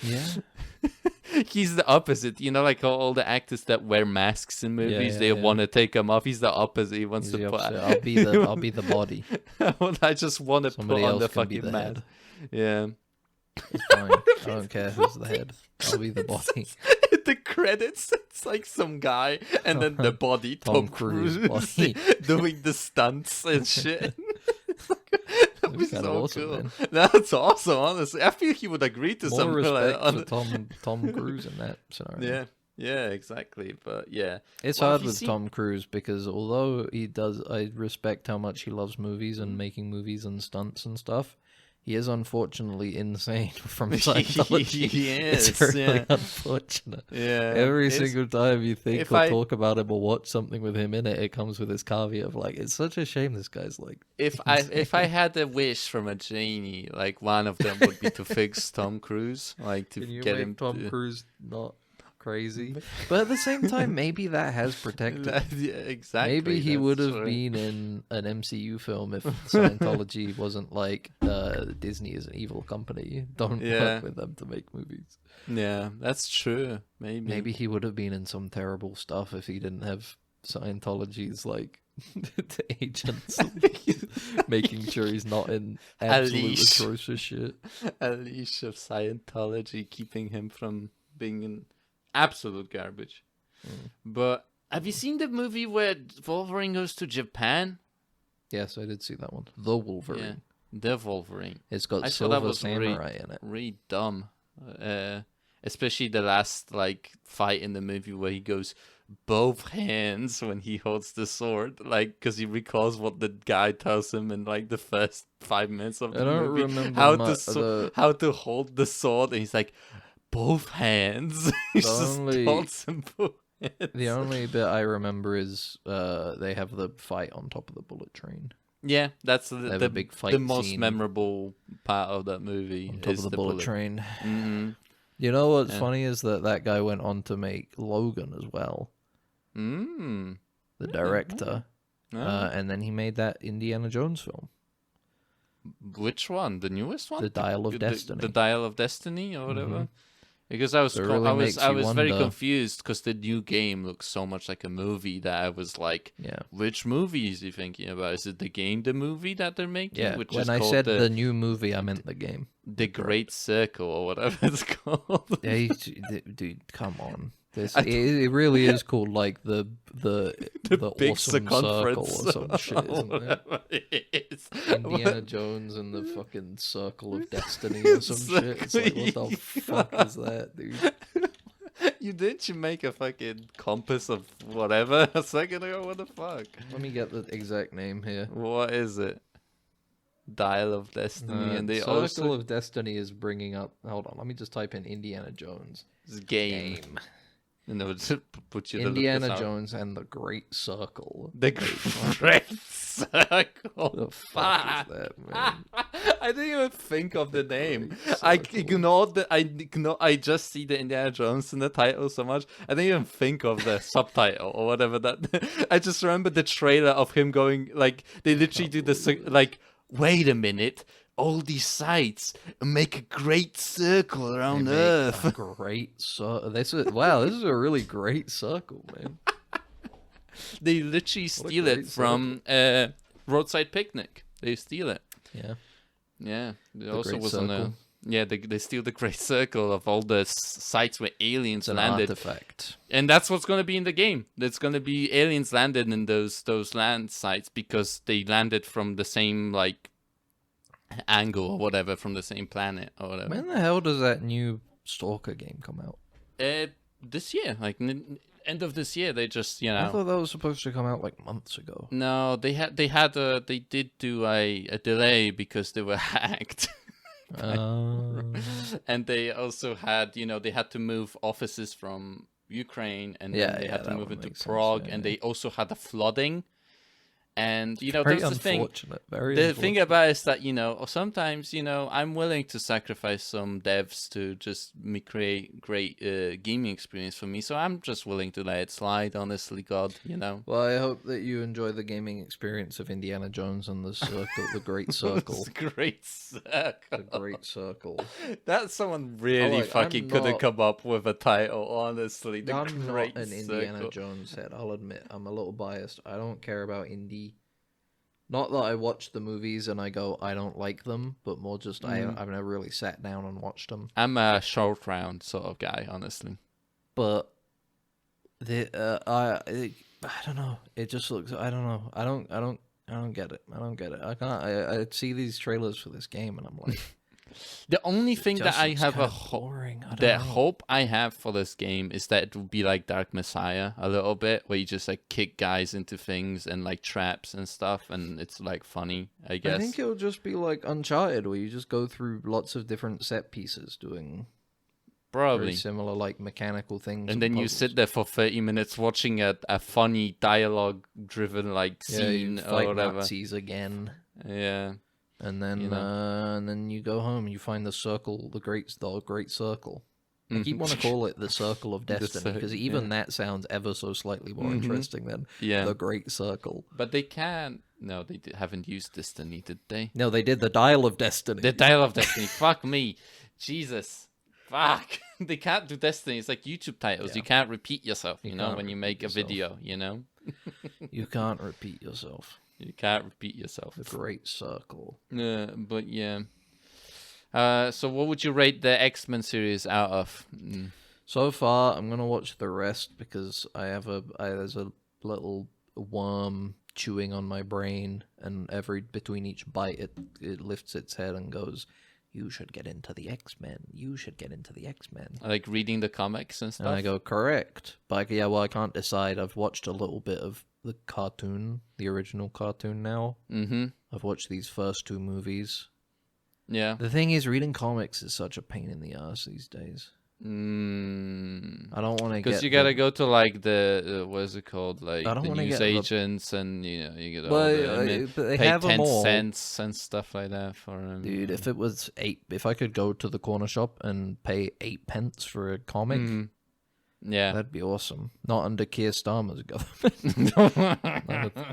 Yeah. He's the opposite. You know, like all the actors that wear masks in movies, they want to take them off. He's the opposite. He wants to put... I'll be the body. I just want to Somebody put on else the can be fucking the mask. head. Yeah. It's fine. I don't care who's the head. I'll be the body. the credits, it's like some guy, and then the body, Tom Tom Cruise Cruise, body. doing the stunts and shit. That'd be kind of so awesome, cool. man. That's awesome, honestly. I feel he would agree to More something respect like for Tom Cruise in that scenario. Yeah, exactly. But yeah, It's Well, have hard you with seen- Tom Cruise because although I respect how much he loves movies Mm. and making movies and stunts and stuff, he is unfortunately insane from Scientology. Yes, It's very yeah. unfortunate. Yeah. Every It's- single time you think if or I- talk about him or watch something with him in it, it comes with this caveat of like, it's such a shame this guy's like. If I had a wish from a genie, like one of them would be to fix Tom Cruise, like to Can you get make him Tom to... Cruise not crazy? But at the same time, maybe that has protected him. Yeah, exactly. Maybe he that's would have true. been in an MCU film if Scientology wasn't like Disney is an evil company. Don't Yeah. work with them to make movies. Yeah, that's true. Maybe he would have been in some terrible stuff if he didn't have Scientology's like agents making sure he's not in absolute leash. atrocious shit. A leash of Scientology keeping him from being in absolute garbage. But have you seen the movie where Wolverine goes to Japan? Yes, I did see that one. The Wolverine. Yeah, the Wolverine. It's got I thought that Silver was Samurai in it. Really dumb. Especially the last like fight in the movie where he goes both hands when he holds the sword, like because he recalls what the guy tells him in like the first 5 minutes of the I don't movie, remember how to hold the sword, and he's like both hands. he The just only- holds them both hands. The only bit I remember is they have the fight on top of the bullet train. Yeah, that's They have the a big fight the most scene memorable part of that movie. on top is of the bullet train. Mm-hmm. You know what's Yeah. funny is that guy went on to make Logan as well, Mm. the director, Ah. and then he made that Indiana Jones film, Which one? The newest one? The Dial of The- Destiny. The Dial of Destiny or whatever. Mhm. Because I was So it really makes I you was very wonder. confused because the new game looks so much like a movie that I was like, Yeah, which movie is he thinking about? Is it the game, the movie that they're making? yeah. Which When is I called said the, the new movie, I meant the game. the Great Circle or whatever it's called. Hey, dude, come on. This I it really is called like the Big awesome circumference circle or some shit, isn't it? whatever it is. Indiana Jones and the fucking Circle of Destiny or some shit. It's like, what the fuck is that, dude? You make a fucking compass of whatever a second ago? What the fuck? Let me get the exact name here. What is it? Dial of Destiny, and they Circle also of Destiny is bringing up. Hold on, let me just type in Indiana Jones game. And it would just put you to look Indiana this up. Jones and the Great Circle. The Great Circle. The fuck is that, man? I didn't even think of the name. Great I Circle. ignored the. I just see the Indiana Jones in the title so much. I didn't even think of the subtitle or whatever that. I just remember the trailer of him going like they literally do this like. Wait a minute! All these sites make a great circle around They make Earth. a great circle. Wow, this is a really great circle, man. They literally What a steal it great from Roadside Picnic. They steal it. Yeah. Yeah, it The also Great was on a. Circle. Yeah, they steal the Great Circle of all the sites where aliens It's an landed, artifact. and that's what's going to be in the game. That's going to be aliens landed in those land sites because they landed from the same like angle or whatever, from the same planet or whatever. When the hell does that new Stalker game come out? This year, like end of this year, they just I thought that was supposed to come out like months ago. No, they did do a delay because they were hacked. And they also had, they had to move offices from Ukraine, and Yeah, then they yeah, had to that move one into makes sense, Prague, yeah, and yeah. they also had a flooding. And Very that's the thing. unfortunate. Very The thing unfortunate. about it is that sometimes I'm willing to sacrifice some devs to just create great gaming experience for me. So I'm just willing to let it slide. Honestly, God, Well, I hope that you enjoy the gaming experience of Indiana Jones and the Circle, the Great Circle. It's a great circle. The Great Circle. That someone really like, fucking I'm could have not- come up with a title. Honestly, the I'm Great not an Indiana Circle. Jones head. I'll admit, I'm a little biased. I don't care about indie. Not that I watch the movies and I go, I don't like them, but more just I've never really sat down and watched them. I'm a short round sort of guy, honestly. but I don't know. It just looks. I don't know. I don't get it. I don't get it. I can't. I see these trailers for this game, and I'm like, The only thing that just I looks have kinda boring. I the don't know. hope I have for this game is that it will be like Dark Messiah a little bit, where you just like kick guys into things and like traps and stuff, and it's like funny, I guess. I think it'll just be like Uncharted, where you just go through lots of different set pieces doing very Probably. similar, like mechanical things. And then you puzzles. sit there for 30 minutes watching a funny dialogue-driven like Yeah, scene you or fight whatever. Nazis again. Yeah. And then, You know. and then you go home. You find the circle, the great circle. I keep Mhm. want to call it the circle of The destiny because cir- even yeah. that sounds ever so slightly more Mhm. interesting than Yeah. the great circle. But they can't. No, they haven't used Destiny, did they? No, they did the dial of destiny. The Dial of Destiny. Fuck me. Jesus. Fuck. They can't do Destiny. It's like YouTube titles. Yeah. You can't repeat yourself, You you know, can't when you repeat make a yourself. video, you know? You can't repeat yourself. You can't repeat yourself. The great circle. But yeah. So what would you rate the X-Men series out of? So far, I'm gonna watch the rest because there's a little worm chewing on my brain, and between each bite, it lifts its head and goes, "You should get into the X-Men. You should get into the X-Men." Like reading the comics and stuff? And I go, correct. But yeah, well, I can't decide. I've watched a little bit of the cartoon, the original cartoon now. Mm-hmm. I've watched these first two movies. Yeah. The thing is, reading comics is such a pain in the ass these days. I don't want to get... Because you gotta go to like the what is it called, like I don't the wanna news get the- agents, and you know you get all Well, the but they pay have them 10 all. cents and stuff like that for Dude, if it was if I could go to the corner shop and pay 8 pence for a comic, yeah. that'd be awesome. Not under Keir Starmer's government.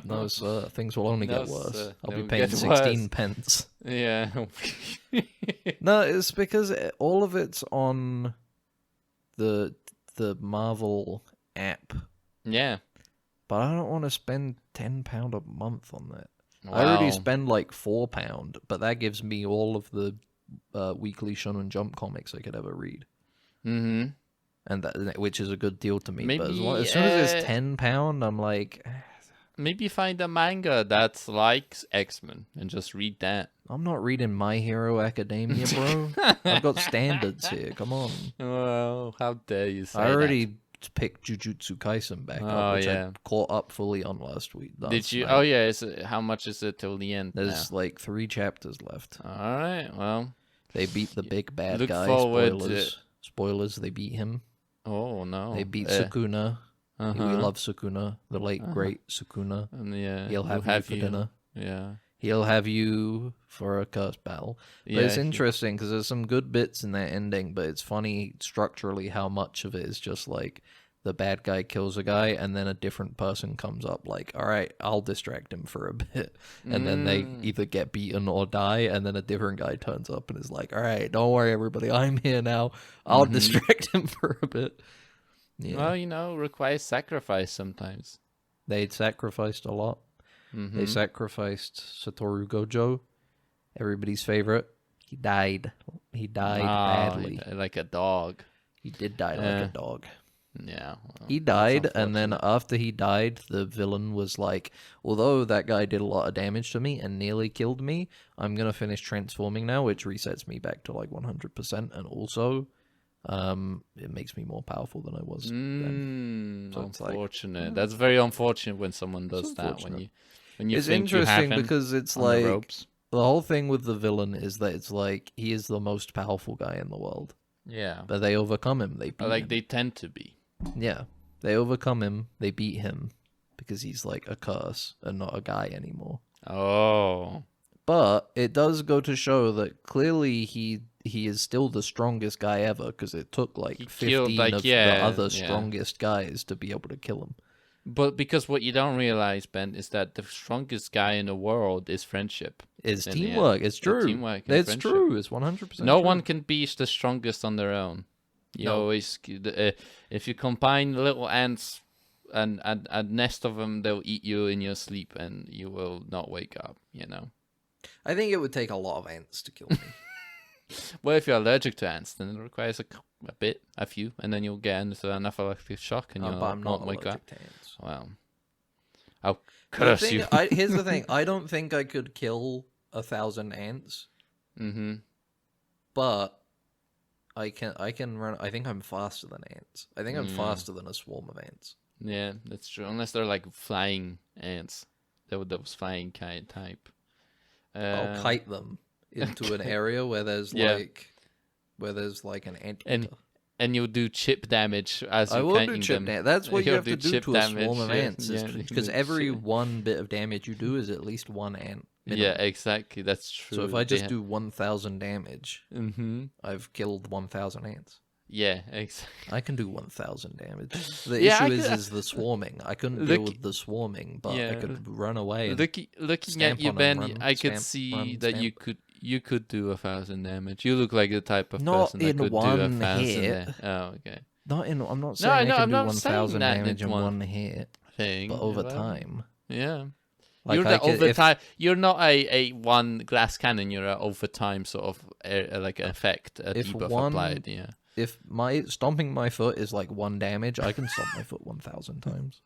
No, sir. Things will only No, get worse. sir. I'll be They'll paying get 16 worse. pence. Yeah. No, it's because all of it's on the Marvel app, Yeah. but I don't want to spend £10 a month on that. I already Wow. spend like £4, but that gives me all of the weekly Shonen Jump comics I could ever read, Mm-hmm. and which is a good deal to me. But Maybe, as soon as it's £10, I'm like, Maybe find a manga that's like X-Men and just read that. I'm not reading My Hero Academia, bro. I've got standards here. Come on. Well, how dare you say I that? already picked Jujutsu Kaisen back Oh, up, which yeah. I caught up fully on last week. Did you? night. Oh yeah. How much is it till the end? There's like 3 chapters left. All right. Well. They beat the big bad Look guy. forward Spoilers. They beat him. Oh no. They beat Sukuna. Uh-huh. We love Sukuna, the late great Sukuna. And yeah. He'll have you for dinner. Yeah. He'll have you for a curse battle. But Yeah, it's interesting because there's some good bits in that ending, but it's funny structurally how much of it is just like the bad guy kills a guy and then a different person comes up like, all right, I'll distract him for a bit. And then they either get beaten or die, and then a different guy turns up and is like, all right, don't worry, everybody, I'm here now. I'll distract him for a bit. Yeah. Well, you know, requires sacrifice sometimes. They'd sacrificed a lot. They sacrificed Satoru Gojo, everybody's favorite. He died. He died badly. Like a dog. He did die like a dog. Yeah. Well, He died, and then after he died, the villain was like, although that guy did a lot of damage to me and nearly killed me, I'm going to finish transforming now, which resets me back to like 100%, and also it makes me more powerful than I was then. So it's like, unfortunate. That's very unfortunate when someone does that. When you it's think you have interesting him because it's on the like, ropes. the whole thing with the villain is that it's like, he is the most powerful guy in the world. Yeah. But they overcome him. They beat Like him. they tend to be. Yeah. They overcome him. They beat him because he's like a curse and not a guy anymore. Oh. But it does go to show that clearly he is still the strongest guy ever because it took like He 15 killed, like, of yeah, the other yeah. strongest guys to be able to kill him. But because what you don't realize, Ben, is that the strongest guy in the world is friendship. It's In the end. teamwork. It's It's true. teamwork and It's friendship. true. It's 100% No true. one can be the strongest on their own. You No. always, if you combine little ants and a nest of them, they'll eat you in your sleep, and you will not wake up. You know. I think it would take a lot of ants to kill me. Well, if you're allergic to ants, then it requires a few, and then you'll get into anaphylactic shock, and you'll but I'm not won't wake up. allergic to ants. Well, I'll The curse thing, you. here's the thing. I don't think I could kill 1,000 ants, Mm-hmm. but I can run. I think I'm faster than ants. I think I'm Yeah. faster than a swarm of ants. Yeah, that's true. Unless they're like flying ants. Those flying kite type. I'll kite them into an area where there's Yeah. like an anteater. And you'll do chip damage as I you're will do kiting chip them. damage. That's what you You'll have to do chip to a swarm of damage, yeah, ants. yeah, Because you do every chip. one bit of damage you do is at least one ant. minimum. Yeah, exactly. That's true. So if I just do 1,000 damage, Mm-hmm. I've killed 1,000 ants. Yeah, exactly. I can do 1,000 damage. The Yeah, issue I is the swarming. I couldn't Look- deal with the swarming, but I Yeah. could run away. And Looking stamp at you, on 'em, Ben, run, I could stamp, see run, that stamp. you could do 1,000 damage. You look like the type of Not person that in could do one 1,000. hit. Oh, okay. I'm not No, saying I I know, can I'm do not 1,000 saying that in damage in one one hit, Thing, but over well, time. Yeah. Like You're I the could, over if, time. You're not a one glass cannon. You're a over time sort of like effect, a If debuff one- applied. Yeah. if my stomping my foot is like 1 damage, I can stomp my foot 1,000 times.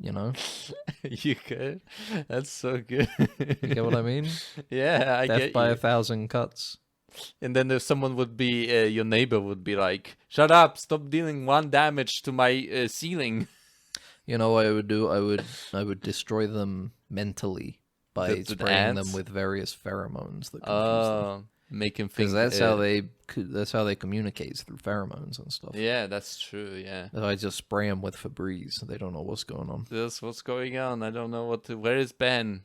You know? You could. That's so good. You get what I mean? Yeah, I Death get by you. 1,000 cuts. And then if someone would be, your neighbor would be like, "Shut up! Stop dealing 1 damage to my ceiling." You know what I would do? I would destroy them mentally by The spraying them ants? with various pheromones that confuse them. Oh, make him think. Because that's how they communicate, through pheromones and stuff. Yeah, that's true. Yeah, If I just spray them with Febreze, they don't know what's going on. that's what's going on. I don't know what to. Where is Ben?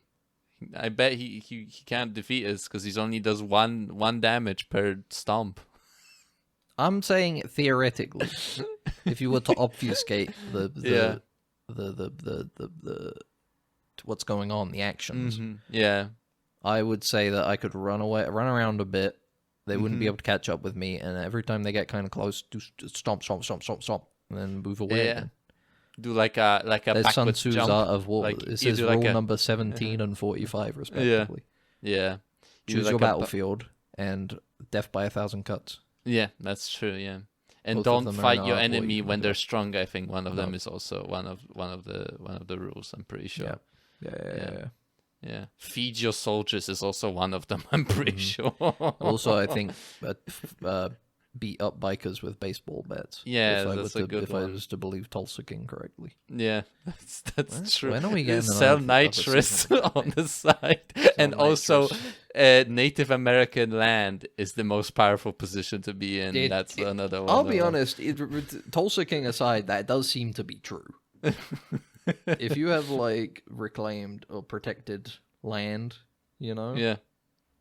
I bet he can't defeat us because he only does one damage per stomp. I'm saying theoretically, if you were to obfuscate Yeah. the what's going on, the actions, Yeah. I would say that I could run around a bit. They wouldn't be Mhm. able to catch up with me, and every time they get kind of close, do stomp, and then move away. Yeah. Again. Do like a There's Sun backwards Tzu's jump. Art of War. Like, It you says do like rule a- number 17 and 45, respectively. Yeah. You do Choose like your a ba- battlefield and death by 1,000 cuts. Yeah, that's true. Yeah, and Both of don't them are fight in your Art of War, enemy you can when do they're it. strong. I think one of them No. is also one of the rules. I'm pretty sure. Yeah. Yeah. Feed your soldiers is also one of them. I'm pretty sure. Also, I think beat up bikers with baseball bats. Yeah, if I that's were a good if I one. was to believe Tulsa King correctly. Yeah, that's What? true. When are we getting Sell another nitrous segment? on the side, and also Native American land is the most powerful position to be in. That's another one. I'll be honest. Tulsa King aside, that does seem to be true. If you have like reclaimed or protected land, you know, Yeah.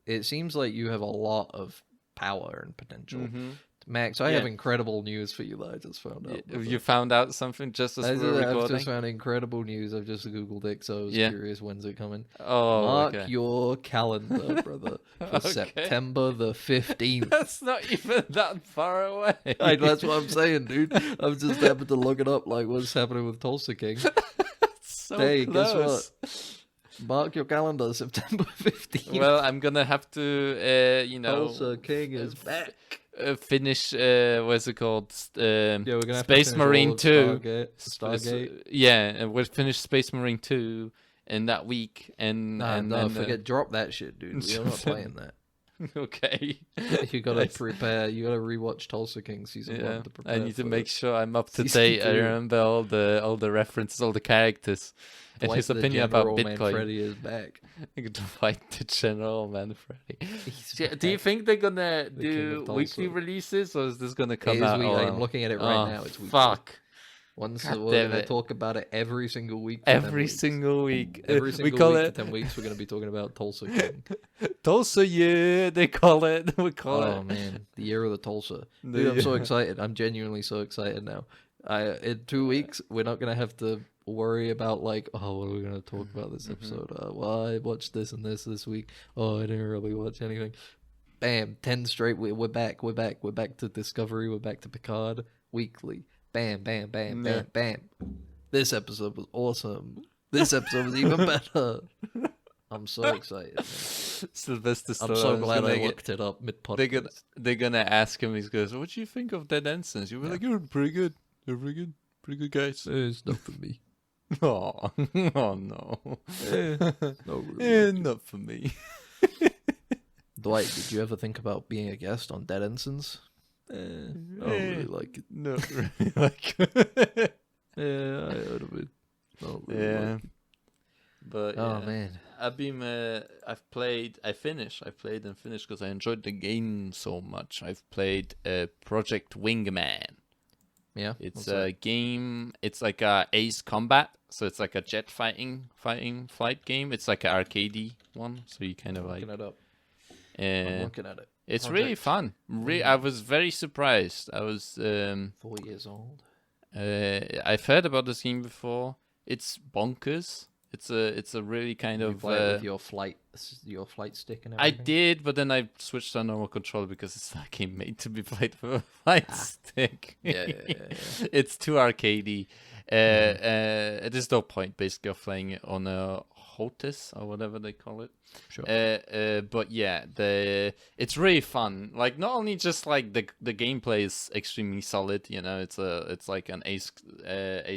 it seems like you have a lot of power and potential. Mm-hmm. Max, I Yeah. have incredible news for you that I just found out. You found out something just as we were I've recording? just found incredible news. I've just googled it, so I was Yeah. curious when's it coming. Oh, Mark okay. your calendar, brother, for Okay. September the 15th. That's not even that far away. That's what I'm saying, dude. I'm just happened to look it up, like what's happening with Tulsa King. So Hey, close. guess what? Mark your calendar, September 15th. Well, I'm gonna have to, Tulsa King is back. finish. What's it called? Yeah, we're gonna have Space to finish Marine all of 2. Stargate. Yeah, and we'll finish Space Marine 2 in that week, and Nah, and no, then, forget. Drop that shit, dude. We're not playing that. Okay. You gotta prepare. You gotta rewatch Tulsa King season Yeah, 1 to prepare. I need to for make sure I'm up to season date. I 2. remember all the references, all the characters, and Dwight his the opinion about General Bitcoin. Manfredi is back. Dwight the General Manfredi. He's Do you back. think they're gonna The king do of Tulsa. weekly releases, or is this gonna come It is out? week- I'm all- looking at it right Oh, now. It's weekly. fuck. Once God we're damn gonna it. talk about it every single week. For 10 Every weeks. single week. Every we single call week it for 10 weeks, we're gonna be talking about Tulsa King. Tulsa Year. They call it. We call Oh it. man, the year of the Tulsa. The Dude, I'm so year. excited. I'm genuinely so excited now. In 2 weeks, we're not gonna have to worry about like, oh, what are we gonna talk about this episode? Well, I watched this and this week. Oh, I didn't really watch anything. Bam, 10 straight. We're back. We're back to Discovery. We're back to Picard weekly. Bam, bam, bam, Yeah. bam, bam. This episode was awesome. This episode was even better. I'm so excited. Man. Sylvester Stallone. I'm so glad I get, looked it up mid they're gonna ask him. He goes, "What do you think of Dead Ensigns?" You'll be like, "You're pretty good. They're pretty good guys." It's not for me. Oh, oh no. No, really. Not for me. Dwight, did you ever think about being a guest on Dead Ensigns? I don't really like it. Not really like. Yeah, I heard of it. Don't really Yeah. like it. But Oh yeah. man. I played and finished because I enjoyed the game so much. I've played Project Wingman. Yeah. It's a game. It's like a Ace Combat, so it's like a jet flight game. It's like an arcadey one, so you kind of like. Looking it up. I'm looking at it. It's really fun. I was very surprised. I was 4 years old. I've heard about this game before. It's bonkers. It's a really kind You of play it with your flight stick and I everything. did, but then I switched to a normal controller because it's not a game made to be played with a flight stick. Yeah. It's too arcadey. There's no point basically of playing it on a HOTAS or whatever they call it. Sure. But yeah, it's really fun. Like not only just like the gameplay is extremely solid. You know, it's like an Ace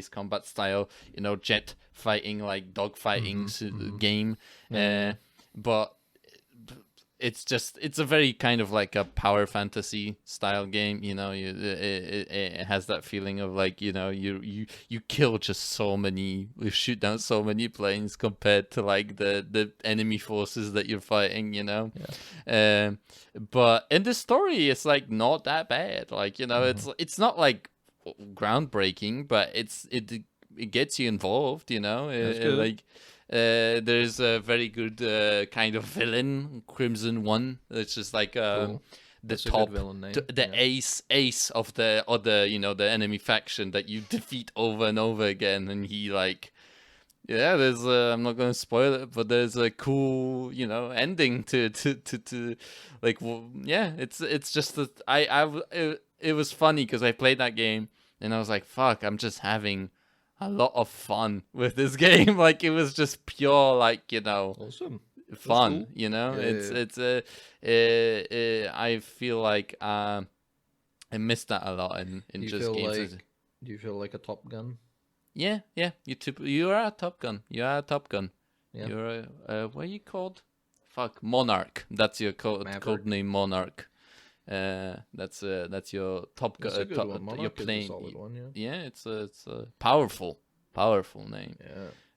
Combat style. You know, jet fighting like dog fighting game. But it's a very kind of like a power fantasy style game. You know, it has that feeling of like, you know, you kill just you shoot down so many planes compared to like the enemy forces that you're fighting. You know, but in the story, it's like not that bad. Like, you know, it's not like groundbreaking, but it gets you involved. You know, That's good. like. There's a very good kind of villain, Crimson One. It's just like Cool. the That's a top, good villain name. the ace of the other, you know, the enemy faction that you defeat over and over again. And he like, yeah, there's I'm not gonna spoil it, but there's a cool, you know, ending to like, well, yeah, it's just that it was funny because I played that game and I was like, fuck, I'm just having a lot of fun with this game. Like it was just pure, like, you know, Awesome. fun. cool. You know, Yeah, I feel like I missed that a lot in Do you just feel games. like a Top Gun? Yeah. You are a Top Gun. You are a Top Gun. Yeah. You're what are you called? Fuck, Monarch. That's your Maverick. code name, Monarch. That's your Top That's a Gun. good one. Your Monarch is a plane. solid one, yeah. Yeah, it's a powerful name.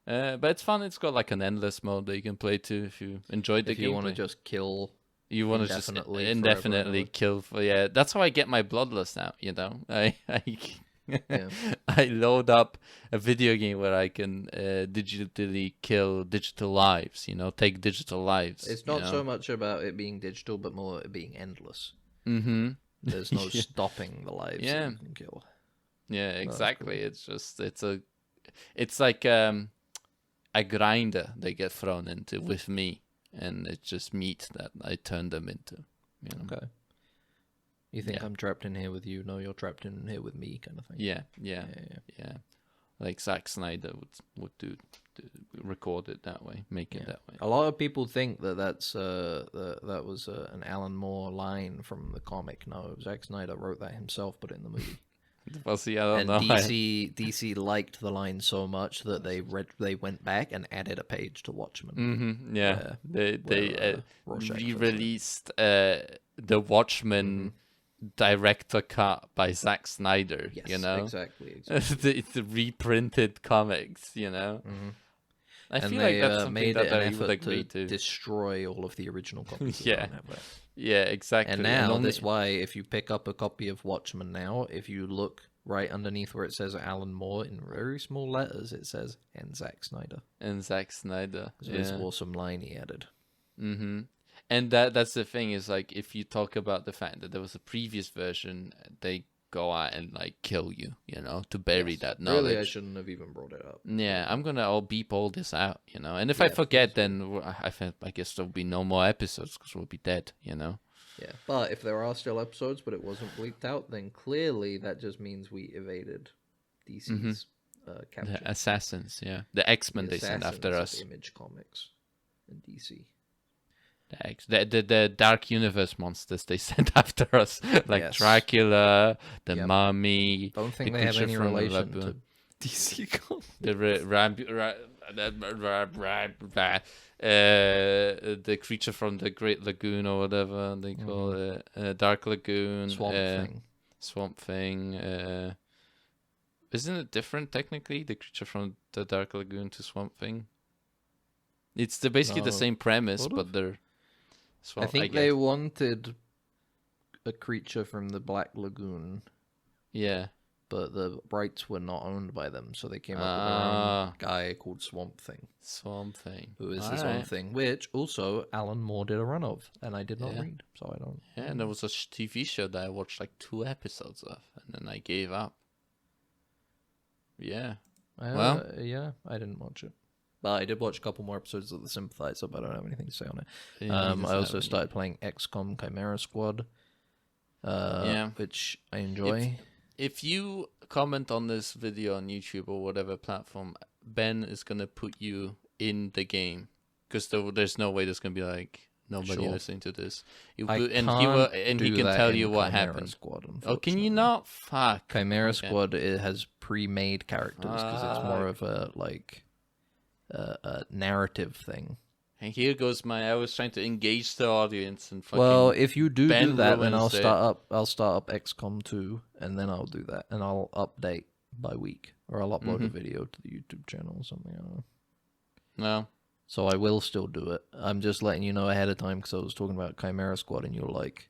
Yeah. But it's fun. It's got like an endless mode that you can play to if you enjoyed the If game. you want to just kill You want to just indefinitely, indefinitely forever. kill. Yeah, that's how I get my bloodlust now. You know, Yeah. I load up a video game where I can digitally kill digital lives. You know, take digital lives. It's you not know? so much about it being digital, but more it being endless. Mm-hmm. There's no stopping the lives that you can kill. Yeah, That's exactly. cool. It's just it's like a grinder they get thrown into with me, and it's just meat that I turn them into. You know? Okay. You think Yeah. I'm trapped in here with you? No, you're trapped in here with me, kind of thing. Yeah. Yeah. Like Zack Snyder would do record it that way, make it that way. A lot of people think that that was an Alan Moore line from the comic. No, Zack Snyder wrote that himself, put it in the movie. Well, see, I don't And know. DC liked the line so much that they went back and added a page to Watchmen. Mm-hmm. Yeah, they Rorschach re-released the Watchmen director cut by Zack Snyder. Yes, you know, exactly. the reprinted comics. You know, I And feel they like that's something made that it an I would effort agree to destroy all of the original copies. that Yeah. don't have that. Yeah, exactly. And now only- that's why if you pick up a copy of Watchmen now, if you look right underneath where it says Alan Moore in very small letters, it says and Zack Snyder. and Zack Snyder. So this awesome line he added. Mm-hmm. And that's the thing is like if you talk about the fact that there was a previous version, they go out and like kill you, you know, to bury that knowledge. Really, I shouldn't have even brought it up. Yeah, I'm gonna beep all this out, you know. And if I forget, then I guess there'll be no more episodes because we'll be dead, you know. Yeah, but if there are still episodes, but it wasn't bleeped out, then clearly that just means we evaded DC's capture. The assassins, yeah, the X-Men The they sent after assassins us. of Image Comics. in DC. The Dark Universe monsters they sent after us, like Yes. Dracula, the Yep. Mummy. Don't think the they have creature any from the relation lagoon. to DC Comics. The creature from the Great Lagoon or whatever they call it, Dark Lagoon, Swamp Thing. Isn't it different technically? The creature from the Dark Lagoon to Swamp Thing. It's basically the No, same premise, sort of. but they're. I think they wanted a creature from the Black Lagoon, Yeah. but the rights were not owned by them, so they came up with their own guy called Swamp Thing. Swamp Thing. Who is his own thing, which also Alan Moore did a run of, and I did not read, so I don't. Yeah, and there was a TV show that I watched like 2 episodes of, and then I gave up. Yeah. Yeah, I didn't watch it. But I did watch a couple more episodes of The Sympathizer, but I don't have anything to say on it. I also started playing XCOM Chimera Squad, which I enjoy. If you comment on this video on YouTube or whatever platform, Ben is going to put you in the game. Because there's no way there's going to be like, nobody listening to this. He can tell you what happened. Squad, oh, can you not? Fuck. Chimera Squad, it has pre-made characters, because it's more of a, like... a narrative thing. And here goes I was trying to engage the audience and fucking. Well, if you do Ben that, then ruins I'll start up XCOM 2, and then I'll do that, and I'll update by week, or I'll upload a video to the YouTube channel or something. I don't know. No. So I will still do it. I'm just letting you know ahead of time, because I was talking about Chimera Squad, and you're like,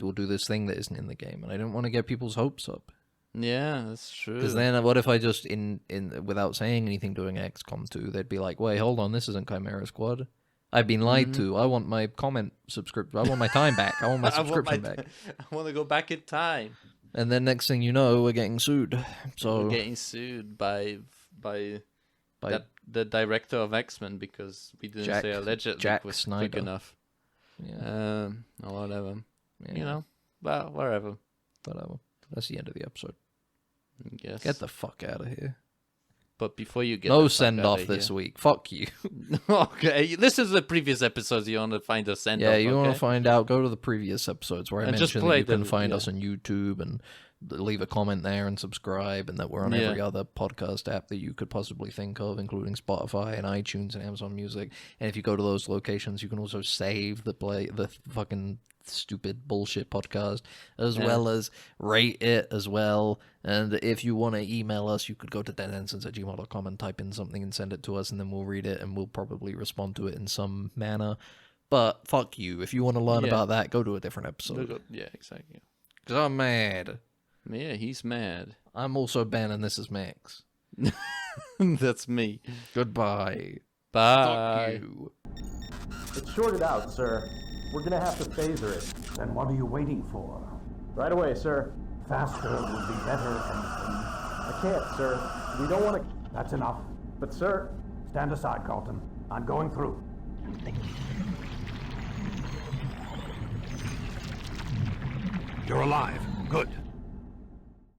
we'll do this thing that isn't in the game, and I didn't want to get people's hopes up. Yeah, that's true. Because then, what if I just without saying anything doing XCOM 2, they'd be like, "Wait, hold on, this isn't Chimera Squad. I've been lied to. I want my comment subscription. I want my time back. I want my subscription back. I want to go back in time." And then next thing you know, we're getting sued. So we're getting sued by the director of X-Men because we didn't say allegedly was quick enough. Yeah. Or whatever. Yeah. You know, well, whatever. That's the end of the episode. Yes. Get the fuck out of here. But before you get no send off this week. Fuck you. Okay, this is the previous episodes. You want to find a send off. Yeah, you want to find out. Go to the previous episodes where I mentioned that you can find us on YouTube and leave a comment there and subscribe, and that we're on every other podcast app that you could possibly think of, including Spotify and iTunes and Amazon Music. And if you go to those locations, you can also save the fucking stupid bullshit podcast, as well as rate it as well. And if you want to email us, you could go to deadensigns@gmail.com and type in something and send it to us, and then we'll read it and we'll probably respond to it in some manner. But fuck you. If you want to learn about that, go to a different episode. Yeah, exactly. Because I'm mad. Yeah, he's mad. I'm also Ben, and this is Max. That's me. Goodbye. Bye. Fuck you. It's shorted out, sir. We're gonna have to phaser it. Then what are you waiting for? Right away, sir. Faster would be better, Ensign. I can't, sir. We don't want to... That's enough. But, sir... Stand aside, Carlton. I'm going through. You're alive.